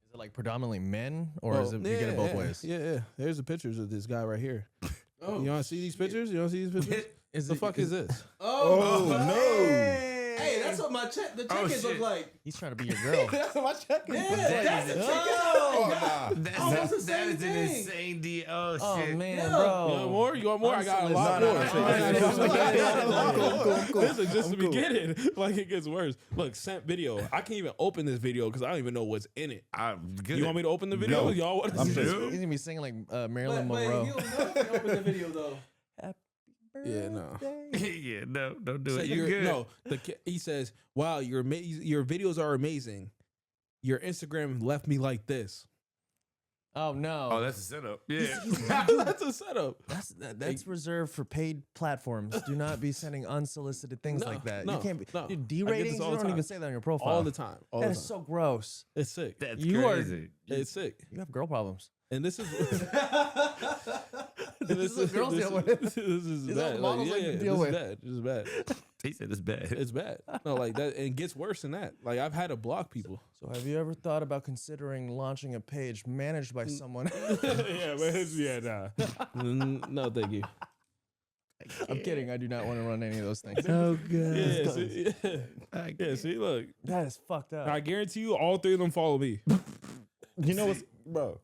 Is it like predominantly men, or is it you get it both ways? Yeah. There's the pictures of this guy right here. Oh, you want to see these pictures? You want to see these pictures? The fuck is this? Oh, no. Hey, that's what the check-ins look like. He's trying to be your girl. That's what my check-ins look like. that's a That is an insane deal. Oh, shit. Oh man, You bro. want more? You want more? I got a lot more. This is just the beginning. Like it gets worse. Look, sent video. I can't even open this video because I don't even know what's in it. I'm good. You want me to open the video? No. Y'all want to I'm see just- this? He's gonna be singing like Marilyn Monroe. Open the video though. Yeah, no. Yeah, no, don't do So it. You're good. No, he says, "Wow, your videos are amazing. Your Instagram left me like this." Oh no. Oh, that's a setup. Yeah. That's a setup. That's reserved for paid platforms. Do not be sending unsolicited things No, like that. no, You can't be. no. Dude, I D get this ratings. You all the don't time. even say that on your profile. All the time. All That the is time. so gross. It's sick. That's You are- crazy. It's sick. You have girl problems. And this is This is what girls deal with. This is These are bad. what models like to deal this with. is bad. This is bad. He said it's bad. It's bad. No, like that, and it gets worse than that. Like I've had to block people. So have you ever thought about considering launching a page managed by someone? Nah. No, thank you. I'm kidding. I do not want to run any of those things. Oh, Yeah, see, look. That is fucked up. I guarantee you, all three of them follow me. You know what's, bro?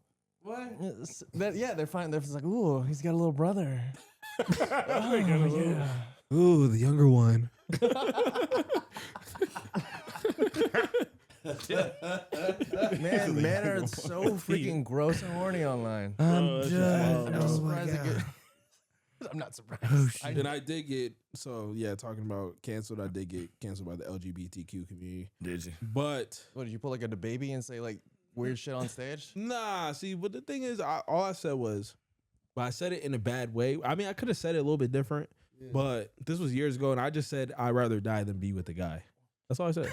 Yeah, they're fine. They're just like, ooh, he's got a little brother. Ooh, the younger one. Men are so freaking gross and horny online. I'm done. I'm surprised they get. I'm not surprised. And I did get talking about canceled. I did get canceled by the LGBTQ community. Did you? But What did you pull like a baby and say like weird shit on stage? nah, see, but the thing is, all I said was, but I said it in a bad way. I mean, I could have said it a little bit different, but this was years ago, and I just said I'd rather die than be with a guy. That's all I said.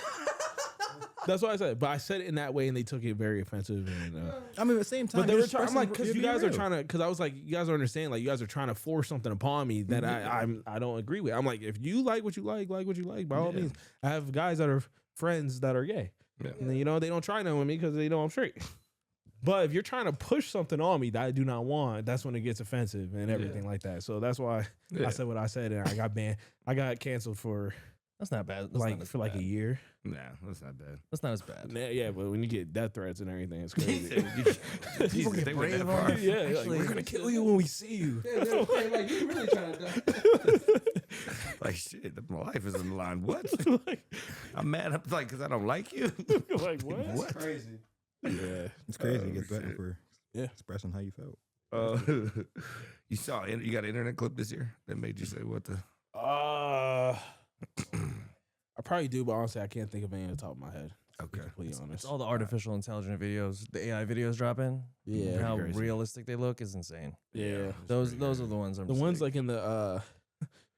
That's what I said. But I said it in that way, and they took it very offensive. And, I mean, at the same time, but they you're were trying. I'm like, because you guys are real. trying to. Because I was like, you guys don't understand. Like, you guys are trying to force something upon me that I don't agree with. I'm like, if you like what you like what you like. By all means, I have guys that are friends that are gay. Yeah. And they don't try none with me because they know I'm straight. But if you're trying to push something on me that I do not want, that's when it gets offensive and everything like that. So that's why I said what I said, and I got banned. I got canceled for That's not bad. That's not as a bad. year. Nah, that's not bad. That's not as bad. Yeah, but when you get death threats and everything, it's crazy. People get brave on it. Yeah, like, Actually, we're gonna kill you when we see you. Like you really trying to die. Like shit, my life is on the line. What? I'm mad. I'm like, because I don't like you. Like what? What? Crazy. Yeah, It's crazy to Oh, get threatened shit. for expressing how you felt. You got an internet clip this year that made you say what the? I probably do, but honestly, I can't think of any on the top of my head. To be Okay. completely honest. It's all the artificial intelligent videos, the AI videos dropping. Yeah, how crazy. realistic they look is insane. Yeah, Those are the ones I'm. the just ones like in the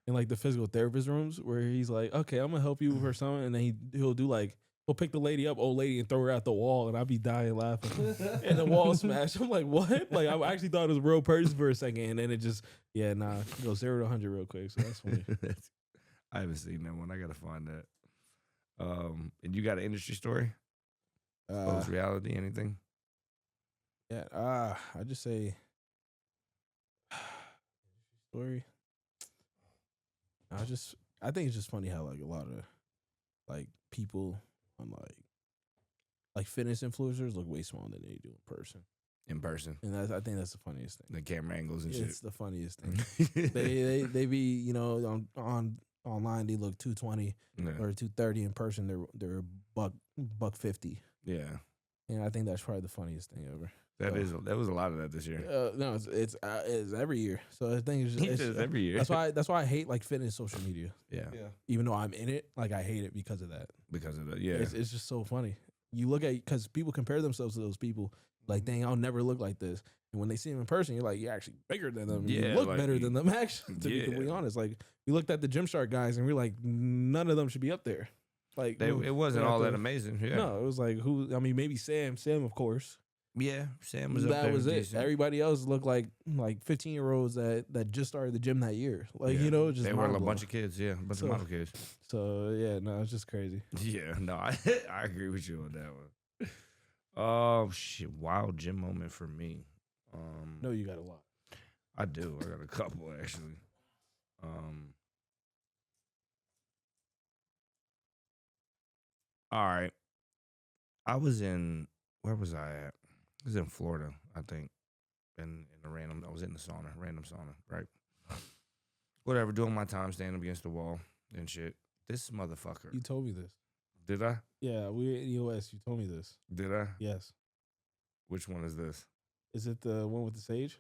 in like the physical therapist rooms where he's like, okay, I'm gonna help you with something, and then he'll do like. He'll pick the lady up, old lady, and throw her at the wall, and I'll be dying laughing. And the wall smash. I'm like, what? Like, I actually thought it was a real person for a second, and then it just, it goes 0 to 100 real quick. So that's funny. I haven't seen that one. I gotta find that. And you got an industry story? Post reality? Anything? Yeah. I just say story. I think it's just funny how like a lot of like people on like fitness influencers look way smaller than they do in person. In person? And I think that's the funniest thing. The camera angles and It's the funniest thing. shit. they be on online they look 220 Yeah. or 230 in person they're buck 50. Yeah. And I think that's probably the funniest thing ever. That was a lot of that this year. No, it's every year. So the thing is, It's every year. That's why I hate like fitness social media. Yeah. Even though I'm in it, like I hate it because of that. Because of that. Yeah. It's just so funny. You look at, because people compare themselves to those people. Like, dang, I'll never look like this. And when they see them in person, you're like, you're actually bigger than them. Yeah, You look like, better than them, actually, to be completely honest. Like, we looked at the Gymshark guys and we're like, none of them should be up there. Like, it wasn't all that amazing. Yeah. No, it was like, maybe Sam, of course. Yeah, Sam was up there. That was it. decent. Everybody else looked like 15-year-olds that just started the gym that year. Like, Yeah. just They were a mind-blowing. bunch of kids. Yeah, a bunch of model kids. So, yeah, no, it's just crazy. Yeah, no, I agree with you on that one. Oh, shit. Wild gym moment for me. No, you got a lot. I do. I got a couple, actually. All right. Where was I at? I was in Florida, I think. I was in the sauna, random sauna, right? Whatever, doing my time, standing up against the wall and shit. This motherfucker. You told me this. Did I? Yeah, we were in EOS. You told me this. Did I? Yes. Which one is this? Is it the one with the sage?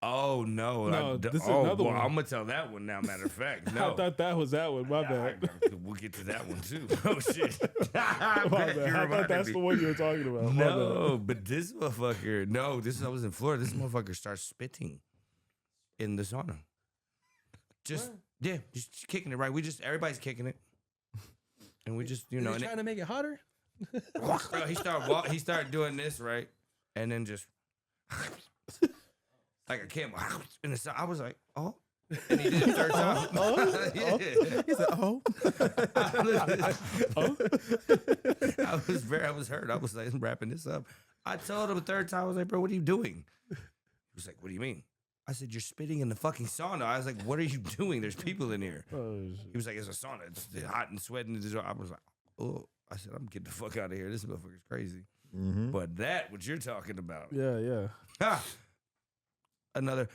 Oh, no. No, this is another one. I'm going to tell that one now, matter of fact. No. I thought that was that one. My bad. We'll get to that one, too. Oh, shit. My bad. I thought that's the one you were talking about. My No, but this motherfucker, I was in Florida. This motherfucker starts spitting in the sauna. Just kicking it, right? Everybody's kicking it. And we just, Is he trying to make it hotter? He started doing this, right? And then just like a camel. And I was like, oh. And he did it third time. He said, oh. I was hurt. I was like, I'm wrapping this up. I told him a third time, I was like, bro, what are you doing? He was like, what do you mean? I said, you're spitting in the fucking sauna. I was like, what are you doing? There's people in here. He was like, it's a sauna. It's hot and sweating. I was like, oh. I said, I'm getting the fuck out of here. This motherfucker's crazy. Mm-hmm. But what you're talking about. Yeah. Another,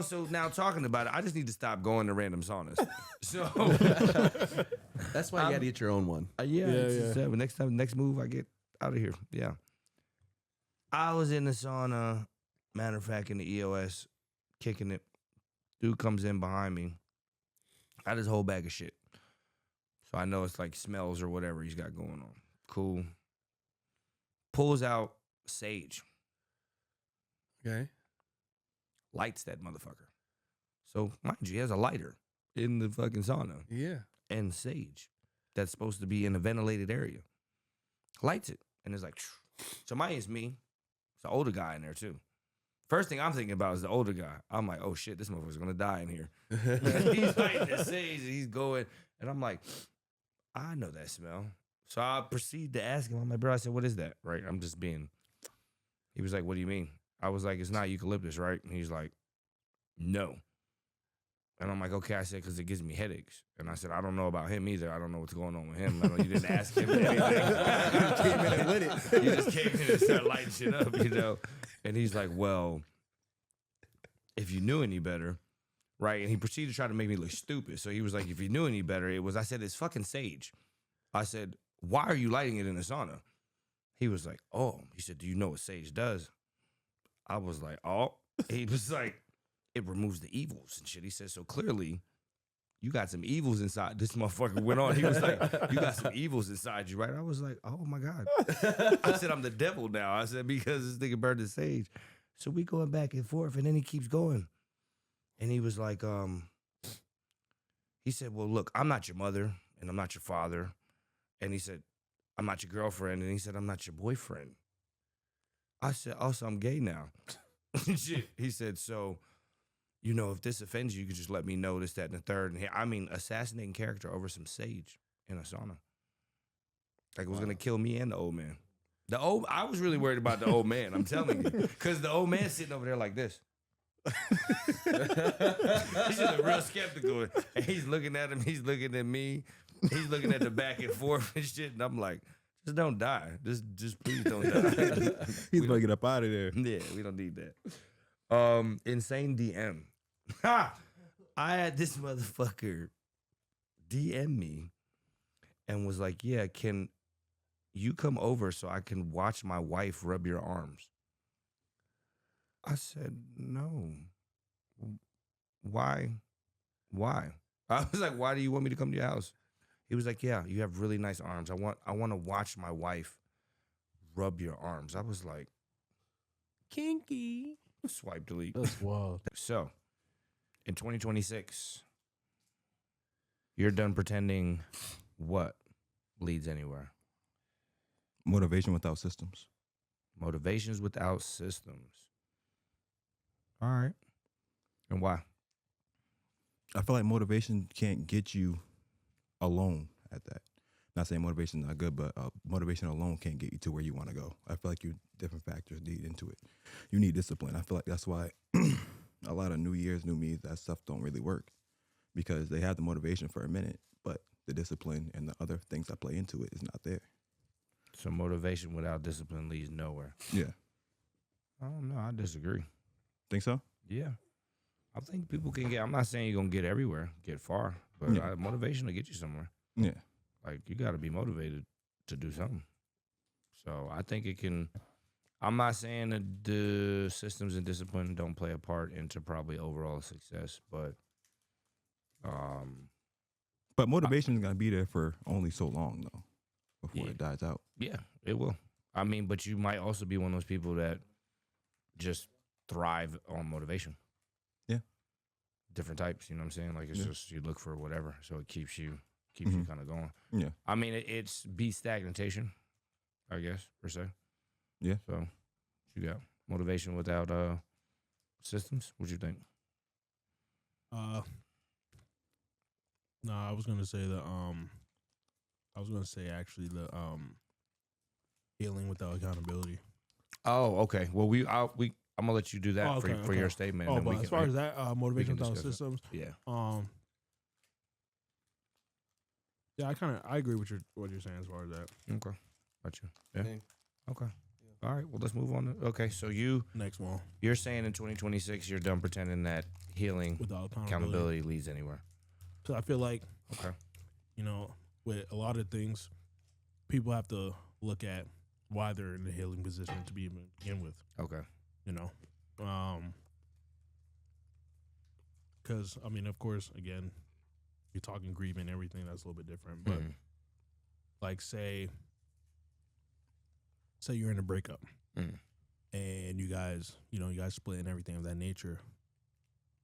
so now talking about it, I just need to stop going to random saunas. So That's why you got to get your own one. Yeah. Next move, I get out of here. Yeah. I was in the sauna, matter of fact, in the EOS, kicking it. Dude comes in behind me. I had his whole bag of shit. So I know it's like smells or whatever he's got going on. Cool. Pulls out sage. Okay. Lights that motherfucker. So, mind you, he has a lighter in the fucking sauna. Yeah. And sage that's supposed to be in a ventilated area. Lights it. And it's like, so mine is me. It's an older guy in there, too. First thing I'm thinking about is the older guy. I'm like, oh, shit, this motherfucker's going to die in here. He's lighting the sage and he's going. And I'm like, I know that smell. So I proceed to ask him. I'm like, bro, I said, what is that? Right? I'm just being. He was like, what do you mean? I was like, it's not eucalyptus, right? And he's like, no. And I'm like, okay. I said, because it gives me headaches. And I said, I don't know about him either. I don't know what's going on with him. I know you didn't ask him anything. You came in and lit it. You just came in and started lighting shit up, And he's like, well, if you knew any better, right? And he proceeded to try to make me look stupid. So he was like, if you knew any better, I said, it's fucking sage. I said, why are you lighting it in the sauna? He was like, oh. He said, do you know what sage does? I was like, oh. He was like, it removes the evils and shit. He said, so clearly you got some evils inside. This motherfucker went on. He was like, you got some evils inside you, right? I was like, oh my God. I said, I'm the devil now. I said, because this nigga burned the sage. So we going back and forth, and then he keeps going. And he was like, he said, well, look, I'm not your mother, and I'm not your father. And he said, I'm not your girlfriend. And he said, I'm not your boyfriend. I said, also, I'm gay now. Shit. He said, so, if this offends you, you could just let me know this, that, and the third. And assassinating character over some sage in a sauna. Like it was going to kill me and the old man. I was really worried about the old man, I'm telling you. Because the old man's sitting over there like this. He's just real skeptical. And he's looking at him. He's looking at me. He's looking at the back and forth and shit. And I'm like, just don't die. Just please don't die. He's about to get up out of there. Yeah, we don't need that. Insane DM. I had this motherfucker DM me and was like, yeah, can you come over so I can watch my wife rub your arms? I said, no. Why? I was like, why do you want me to come to your house? He was like, yeah, you have really nice arms. I want to watch my wife rub your arms. I was like, kinky. Swipe delete. That's wild. So, in 2026, you're done pretending what leads anywhere? Motivation without systems. Motivations without systems. All right. And why? I feel like motivation can't get you alone at that. Not saying motivation is not good, but motivation alone can't get you to where you want to go. I feel like different factors need into it. You need discipline. I feel like that's why a lot of New Year's, New Me, that stuff don't really work, because they have the motivation for a minute, but the discipline and the other things that play into it is not there. So motivation without discipline leads nowhere. Yeah. I don't know. I disagree. Think so? Yeah. I think people can get, I'm not saying you're going to get everywhere, get far, but Yeah. motivation will get you somewhere. Yeah. Like, you got to be motivated to do something. So I think it can, I'm not saying that the systems and discipline don't play a part into probably overall success, but But motivation is going to be there for only so long, though, before it dies out. yeah, it will. I mean, but you might also be one of those people that just thrive on motivation. Yeah. Different types, you know what I'm saying? Like, it's Yeah. just, you look for whatever, so it keeps you Mhm. kind of going. Yeah. I mean, it's beat stagnation, I guess, per se. Yeah. So, you got motivation without systems. What you think? No, I was gonna say actually the healing without accountability. Oh, okay. Well, I'm gonna let you do that Oh, okay, for your statement. Oh, and then but we as far as that motivation can without discuss it. systems, yeah, yeah, I agree with what you're saying as far as that. okay, got you. Yeah, Same. okay. All right. Well, let's move on. Okay, so Next one you're saying in 2026 you're done pretending that healing without accountability leads anywhere. So I feel like, Okay. you know, with a lot of things, people have to look at why they're in the healing position to begin with. Okay. You know, because I mean, of course, again, you're talking grieving and everything. That's a little bit different. But Mhm. like, say you're in a breakup, Mhm. and you guys split and everything of that nature,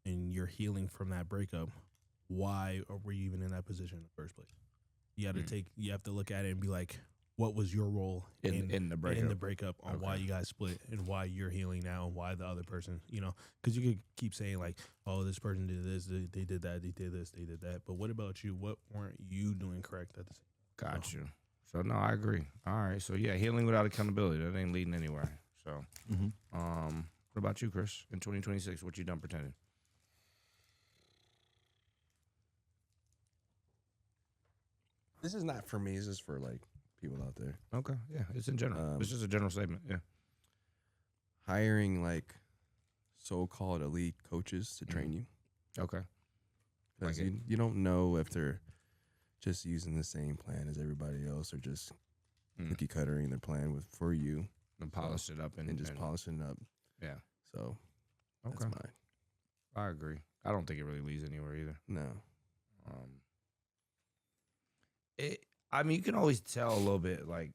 and you're healing from that breakup. Why were you even in that position in the first place? You got to you have to look at it and be like, what was your role in the breakup? on why you guys split and why you're healing now and why the other person, because you could keep saying like, oh, this person did this, they did that, they did this, they did that. But what about you? What weren't you doing correct at the same time? Got you. So no, I agree. All right. So yeah, healing without accountability, that ain't leading anywhere. So, what about you, Chris? In 2026, what you done pretending? This is not for me. This is for like people out there. Okay. Yeah, it's in general. It's just a general statement. Yeah. Hiring like so-called elite coaches to train you, Okay. because Like you don't know if they're just using the same plan as everybody else or just cookie cuttering their plan for you And polish it up and just polishing it up. Yeah. So Okay. that's mine. I agree. I don't think it really leads anywhere either. No. I mean, you can always tell a little bit. Like,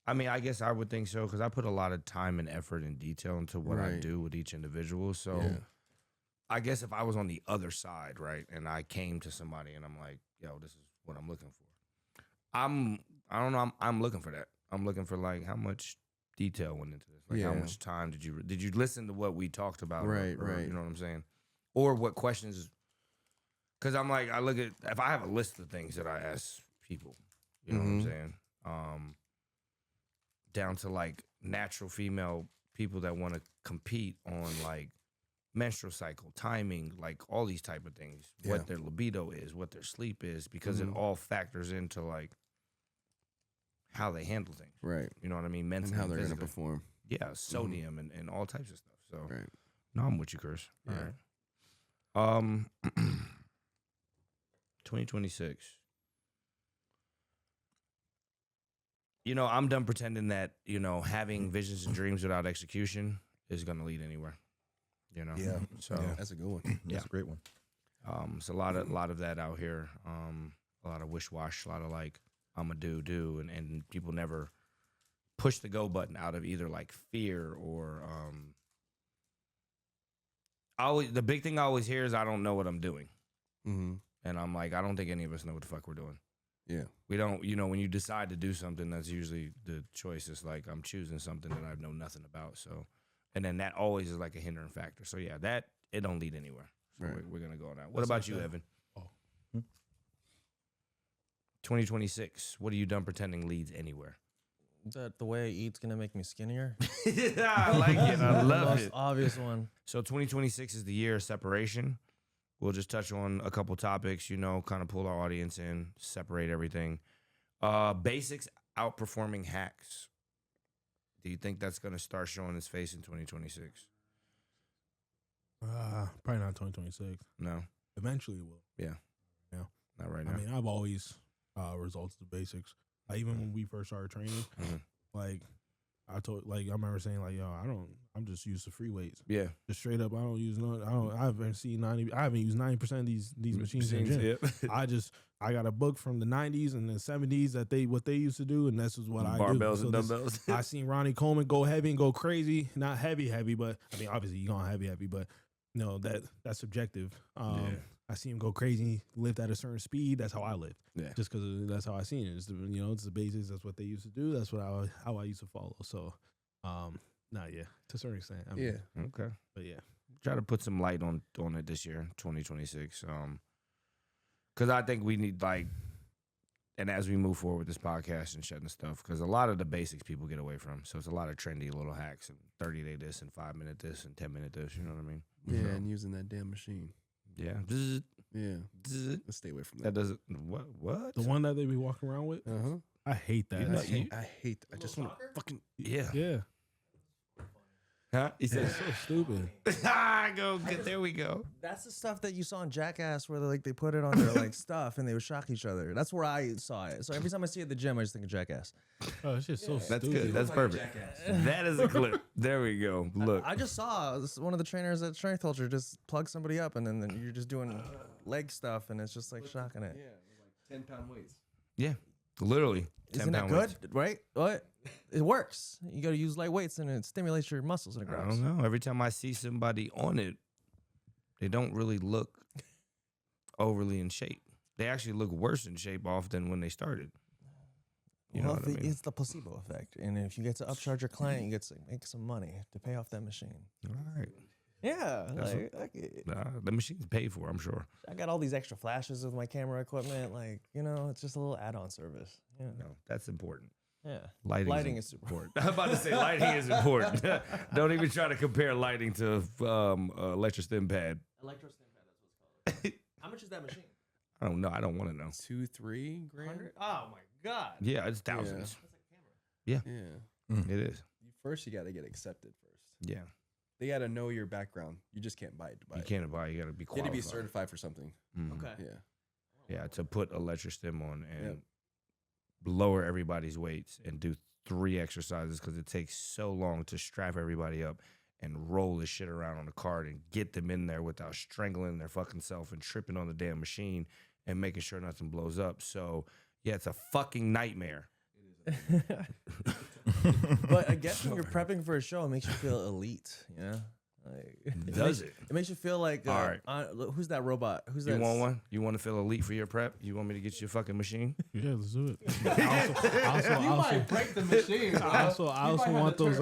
I mean, I guess I would think so because I put a lot of time and effort and detail into what I Right. do with each individual. So, Yeah. I guess if I was on the other side, right, and I came to somebody and I'm like, "Yo, this is what I'm looking for," I don't know. I'm looking for that. I'm looking for like how much detail went into this. Like, how Yeah. much time did you listen to what we talked about? Right, or, right. You know what I'm saying? Or what questions? Because I'm like, I look at if I have a list of things that I ask people. You know what I'm saying? Down to like natural female people that want to compete on like menstrual cycle, timing, like all these type of things. Yeah. What their libido is, what their sleep is, because it all factors into like how they handle things. Right. You know what I mean? And Mentally, how they're going to physically. perform. Yeah, sodium and all types of stuff. So Right. no, I'm with you, Chris. Yeah. All right. 2026. I'm done pretending that, having visions and dreams without execution is going to lead anywhere. You know. Yeah. So That's a good one. That's a great one. it's a lot of that out here. A lot of wish wash. A lot of like I'm a do and people never push the go button out of either like fear or the big thing I always hear is I don't know what I'm doing. Mm-hmm. And I'm like, I don't think any of us know what the fuck we're doing. Yeah. We don't, when you decide to do something, that's usually the choice. It's like I'm choosing something that I know nothing about. So, and then that always is like a hindering factor. So yeah, that it don't lead anywhere. So Right. we're gonna go on that. What about you, Evan? Oh. 2026. What are you done pretending leads anywhere? Is that the way I eat's gonna make me skinnier? I like it. I The love most it. obvious one. So 2026 is the year of separation. We'll just touch on a couple topics, kind of pull our audience in, separate everything. Basics outperforming hacks. Do you think that's going to start showing its face in 2026? Probably not 2026. No? Eventually it will. Yeah. Yeah. Not right now. I mean, I've always results to basics. Like, even when we first started training, Mhm. like I remember saying like, yo, I'm just used to free weights. Yeah. Just straight up, I haven't seen 90. I haven't used 90% of these machines in the gym. Yeah. I got a book from the 90s and the 70s what they used to do, and this is what I do. Barbells and So dumbbells. I seen Ronnie Coleman go heavy and go crazy. Not heavy, but I mean, obviously you going heavy, but that's subjective. I see him go crazy, lift at a certain speed. That's how I live. Yeah. Just because that's how I seen it. It's the basics. That's what they used to do. That's what how I used to follow. So, to a certain extent. I mean, Yeah. Okay. but yeah. Try to put some light on it this year, 2026. Because I think we need and as we move forward with this podcast and shedding stuff, because a lot of the basics people get away from. So it's a lot of trendy little hacks and 30-day this and 5-minute this and 10-minute this. You know what I mean? Yeah, So, and using that damn machine. yeah. Bzzz, Yeah. bzzz. Let's stay away from That that. doesn't. What? The one that they be walking around with, Uh-huh. I hate that. I hate I just want to fucking Yeah. Yeah. Huh? He said. It's so stupid. There we go. That's the stuff that you saw in Jackass, where they put it on their stuff and they would shock each other. That's where I saw it. So every time I see it at the gym, I just think of Jackass. Oh, it's just so That's stupid. good. That's perfect. That is a clip. There we go. Look. I just saw one of the trainers at Strength Culture just plug somebody up, and then you're just doing leg stuff, and it's just like shocking it. Yeah, 10-pound weights. Yeah. Literally. Isn't that 10-pound good? weights. Right? What? It works. You got to use light weights, and it stimulates your muscles and it I grows. don't know. Every time I see somebody on it, they don't really look overly in shape. They actually look worse in shape off than when they started. You know Well, what I mean? it's the placebo effect, and if you get to upcharge your client, you get to make some money to pay off that machine. All right. Yeah, That's the machine's paid for, I'm sure. I got all these extra flashes with my camera equipment. It's just a little add-on service. Yeah, No, that's important. yeah. Lighting is super important. I'm about to say lighting is important. Don't even try to compare lighting to electrostim pad. Electro stim pad, that's what's called. How much is that machine? I don't know. I don't want to know. 2-3 grand. 100? Oh my god. Yeah, it's thousands. Yeah. It is. First, you got to get accepted first. Yeah. They got to know your background. You just can't buy it to buy You it. can't buy. You got to be You got to qualified. be certified for something. Mhm. Okay. Yeah. Yeah, to put electrostim on and lower everybody's weights and do 3 exercises because it takes so long to strap everybody up and roll this shit around on the cart and get them in there without strangling their fucking self and tripping on the damn machine and making sure nothing blows up. So, yeah, it's a fucking nightmare. But I guess when you're prepping for a show, it makes you feel elite. Yeah. Does it? It makes you feel like, All right. who's that robot? Who's You that? want one? You want to feel elite for your prep? You want me to get you a fucking machine? Yeah, let's do it. I also break the machine. I also want those.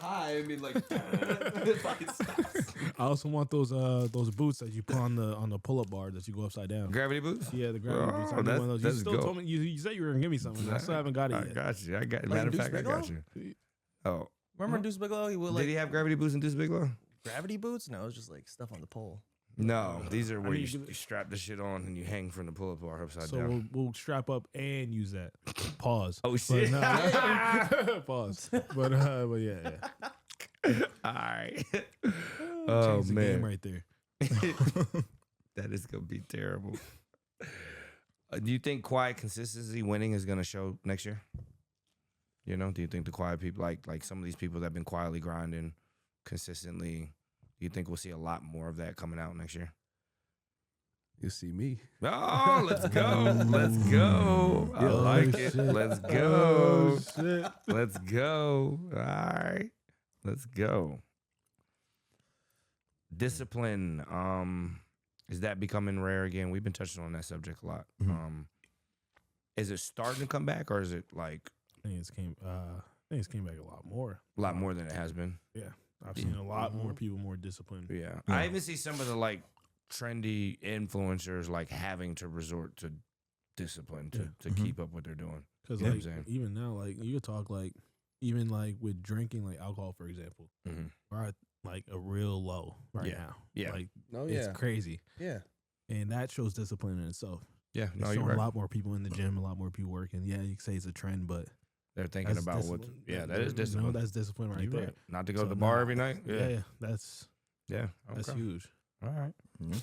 high and be like, fucking stops. I also want those boots that you put on the pull-up bar that you go upside down. Gravity boots? Yeah, the gravity boots. I need that's- one of those. that's You still dope. told me you said you were gonna give me something. I still haven't got it I yet. got you. Like Matter of Deuce fact, I got you. Oh. Remember Deuce Bigelow? He would Did he have gravity boots in Deuce Bigelow? gravity boots? No, it was just like stuff on the pole. No, these are where mean, you strap the shit on and you hang from the pull-up bar upside So down. we'll strap up and use that. Pause. Oh But shit! no. Pause. But yeah. All right. Change the game right there. That is gonna be terrible. Do you think quiet consistency winning is gonna show next year? Do you think the quiet people, like some of these people that have been quietly grinding consistently, Do you think we'll see a lot more of that coming out next year? You see me. Oh, let's go. Let's go. I like it. shit. Let's go. Oh, shit. Let's go. All right. Let's go. Discipline. Is that becoming rare again? We've been touching on that subject a lot. Mhm. Is it starting to come back, or is it like I think it's came back a lot more. a lot more than it has been? Yeah, I've seen a lot more people more disciplined. Yeah. I even see some of the like trendy influencers like having to resort to discipline to keep up what they're doing. Because You know what like I'm saying? even now, like you could talk like even like with drinking, like alcohol, for example, we're at like a real low right now. Yeah. like Oh it's yeah. crazy, Yeah. and that shows discipline in itself. Yeah. It's No, you're showing right. a lot more people in the gym, a lot more people working. Yeah, you could say it's a trend, but They're thinking that's about what. discipline. Yeah, that is You know, discipline. that's discipline right You're there. right. Not to go So to the bar now- every night. Yeah, that's That's huge. All right. Mhm.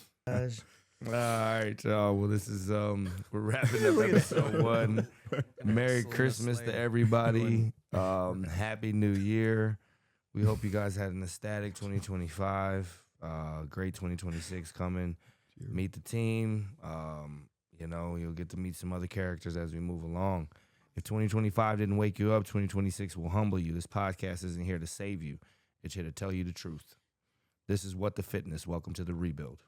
All right. Well, this is we're wrapping up episode 1. Merry Slow Christmas slay. to everybody. Happy New Year. We hope you guys had an ecstatic 2025. Great 2026 coming. Meet the team. You know, you'll get to meet some other characters as we move along. If 2025 didn't wake you up, 2026 will humble you. This podcast isn't here to save you. It's here to tell you the truth. This is What the Fitness. Welcome to the rebuild.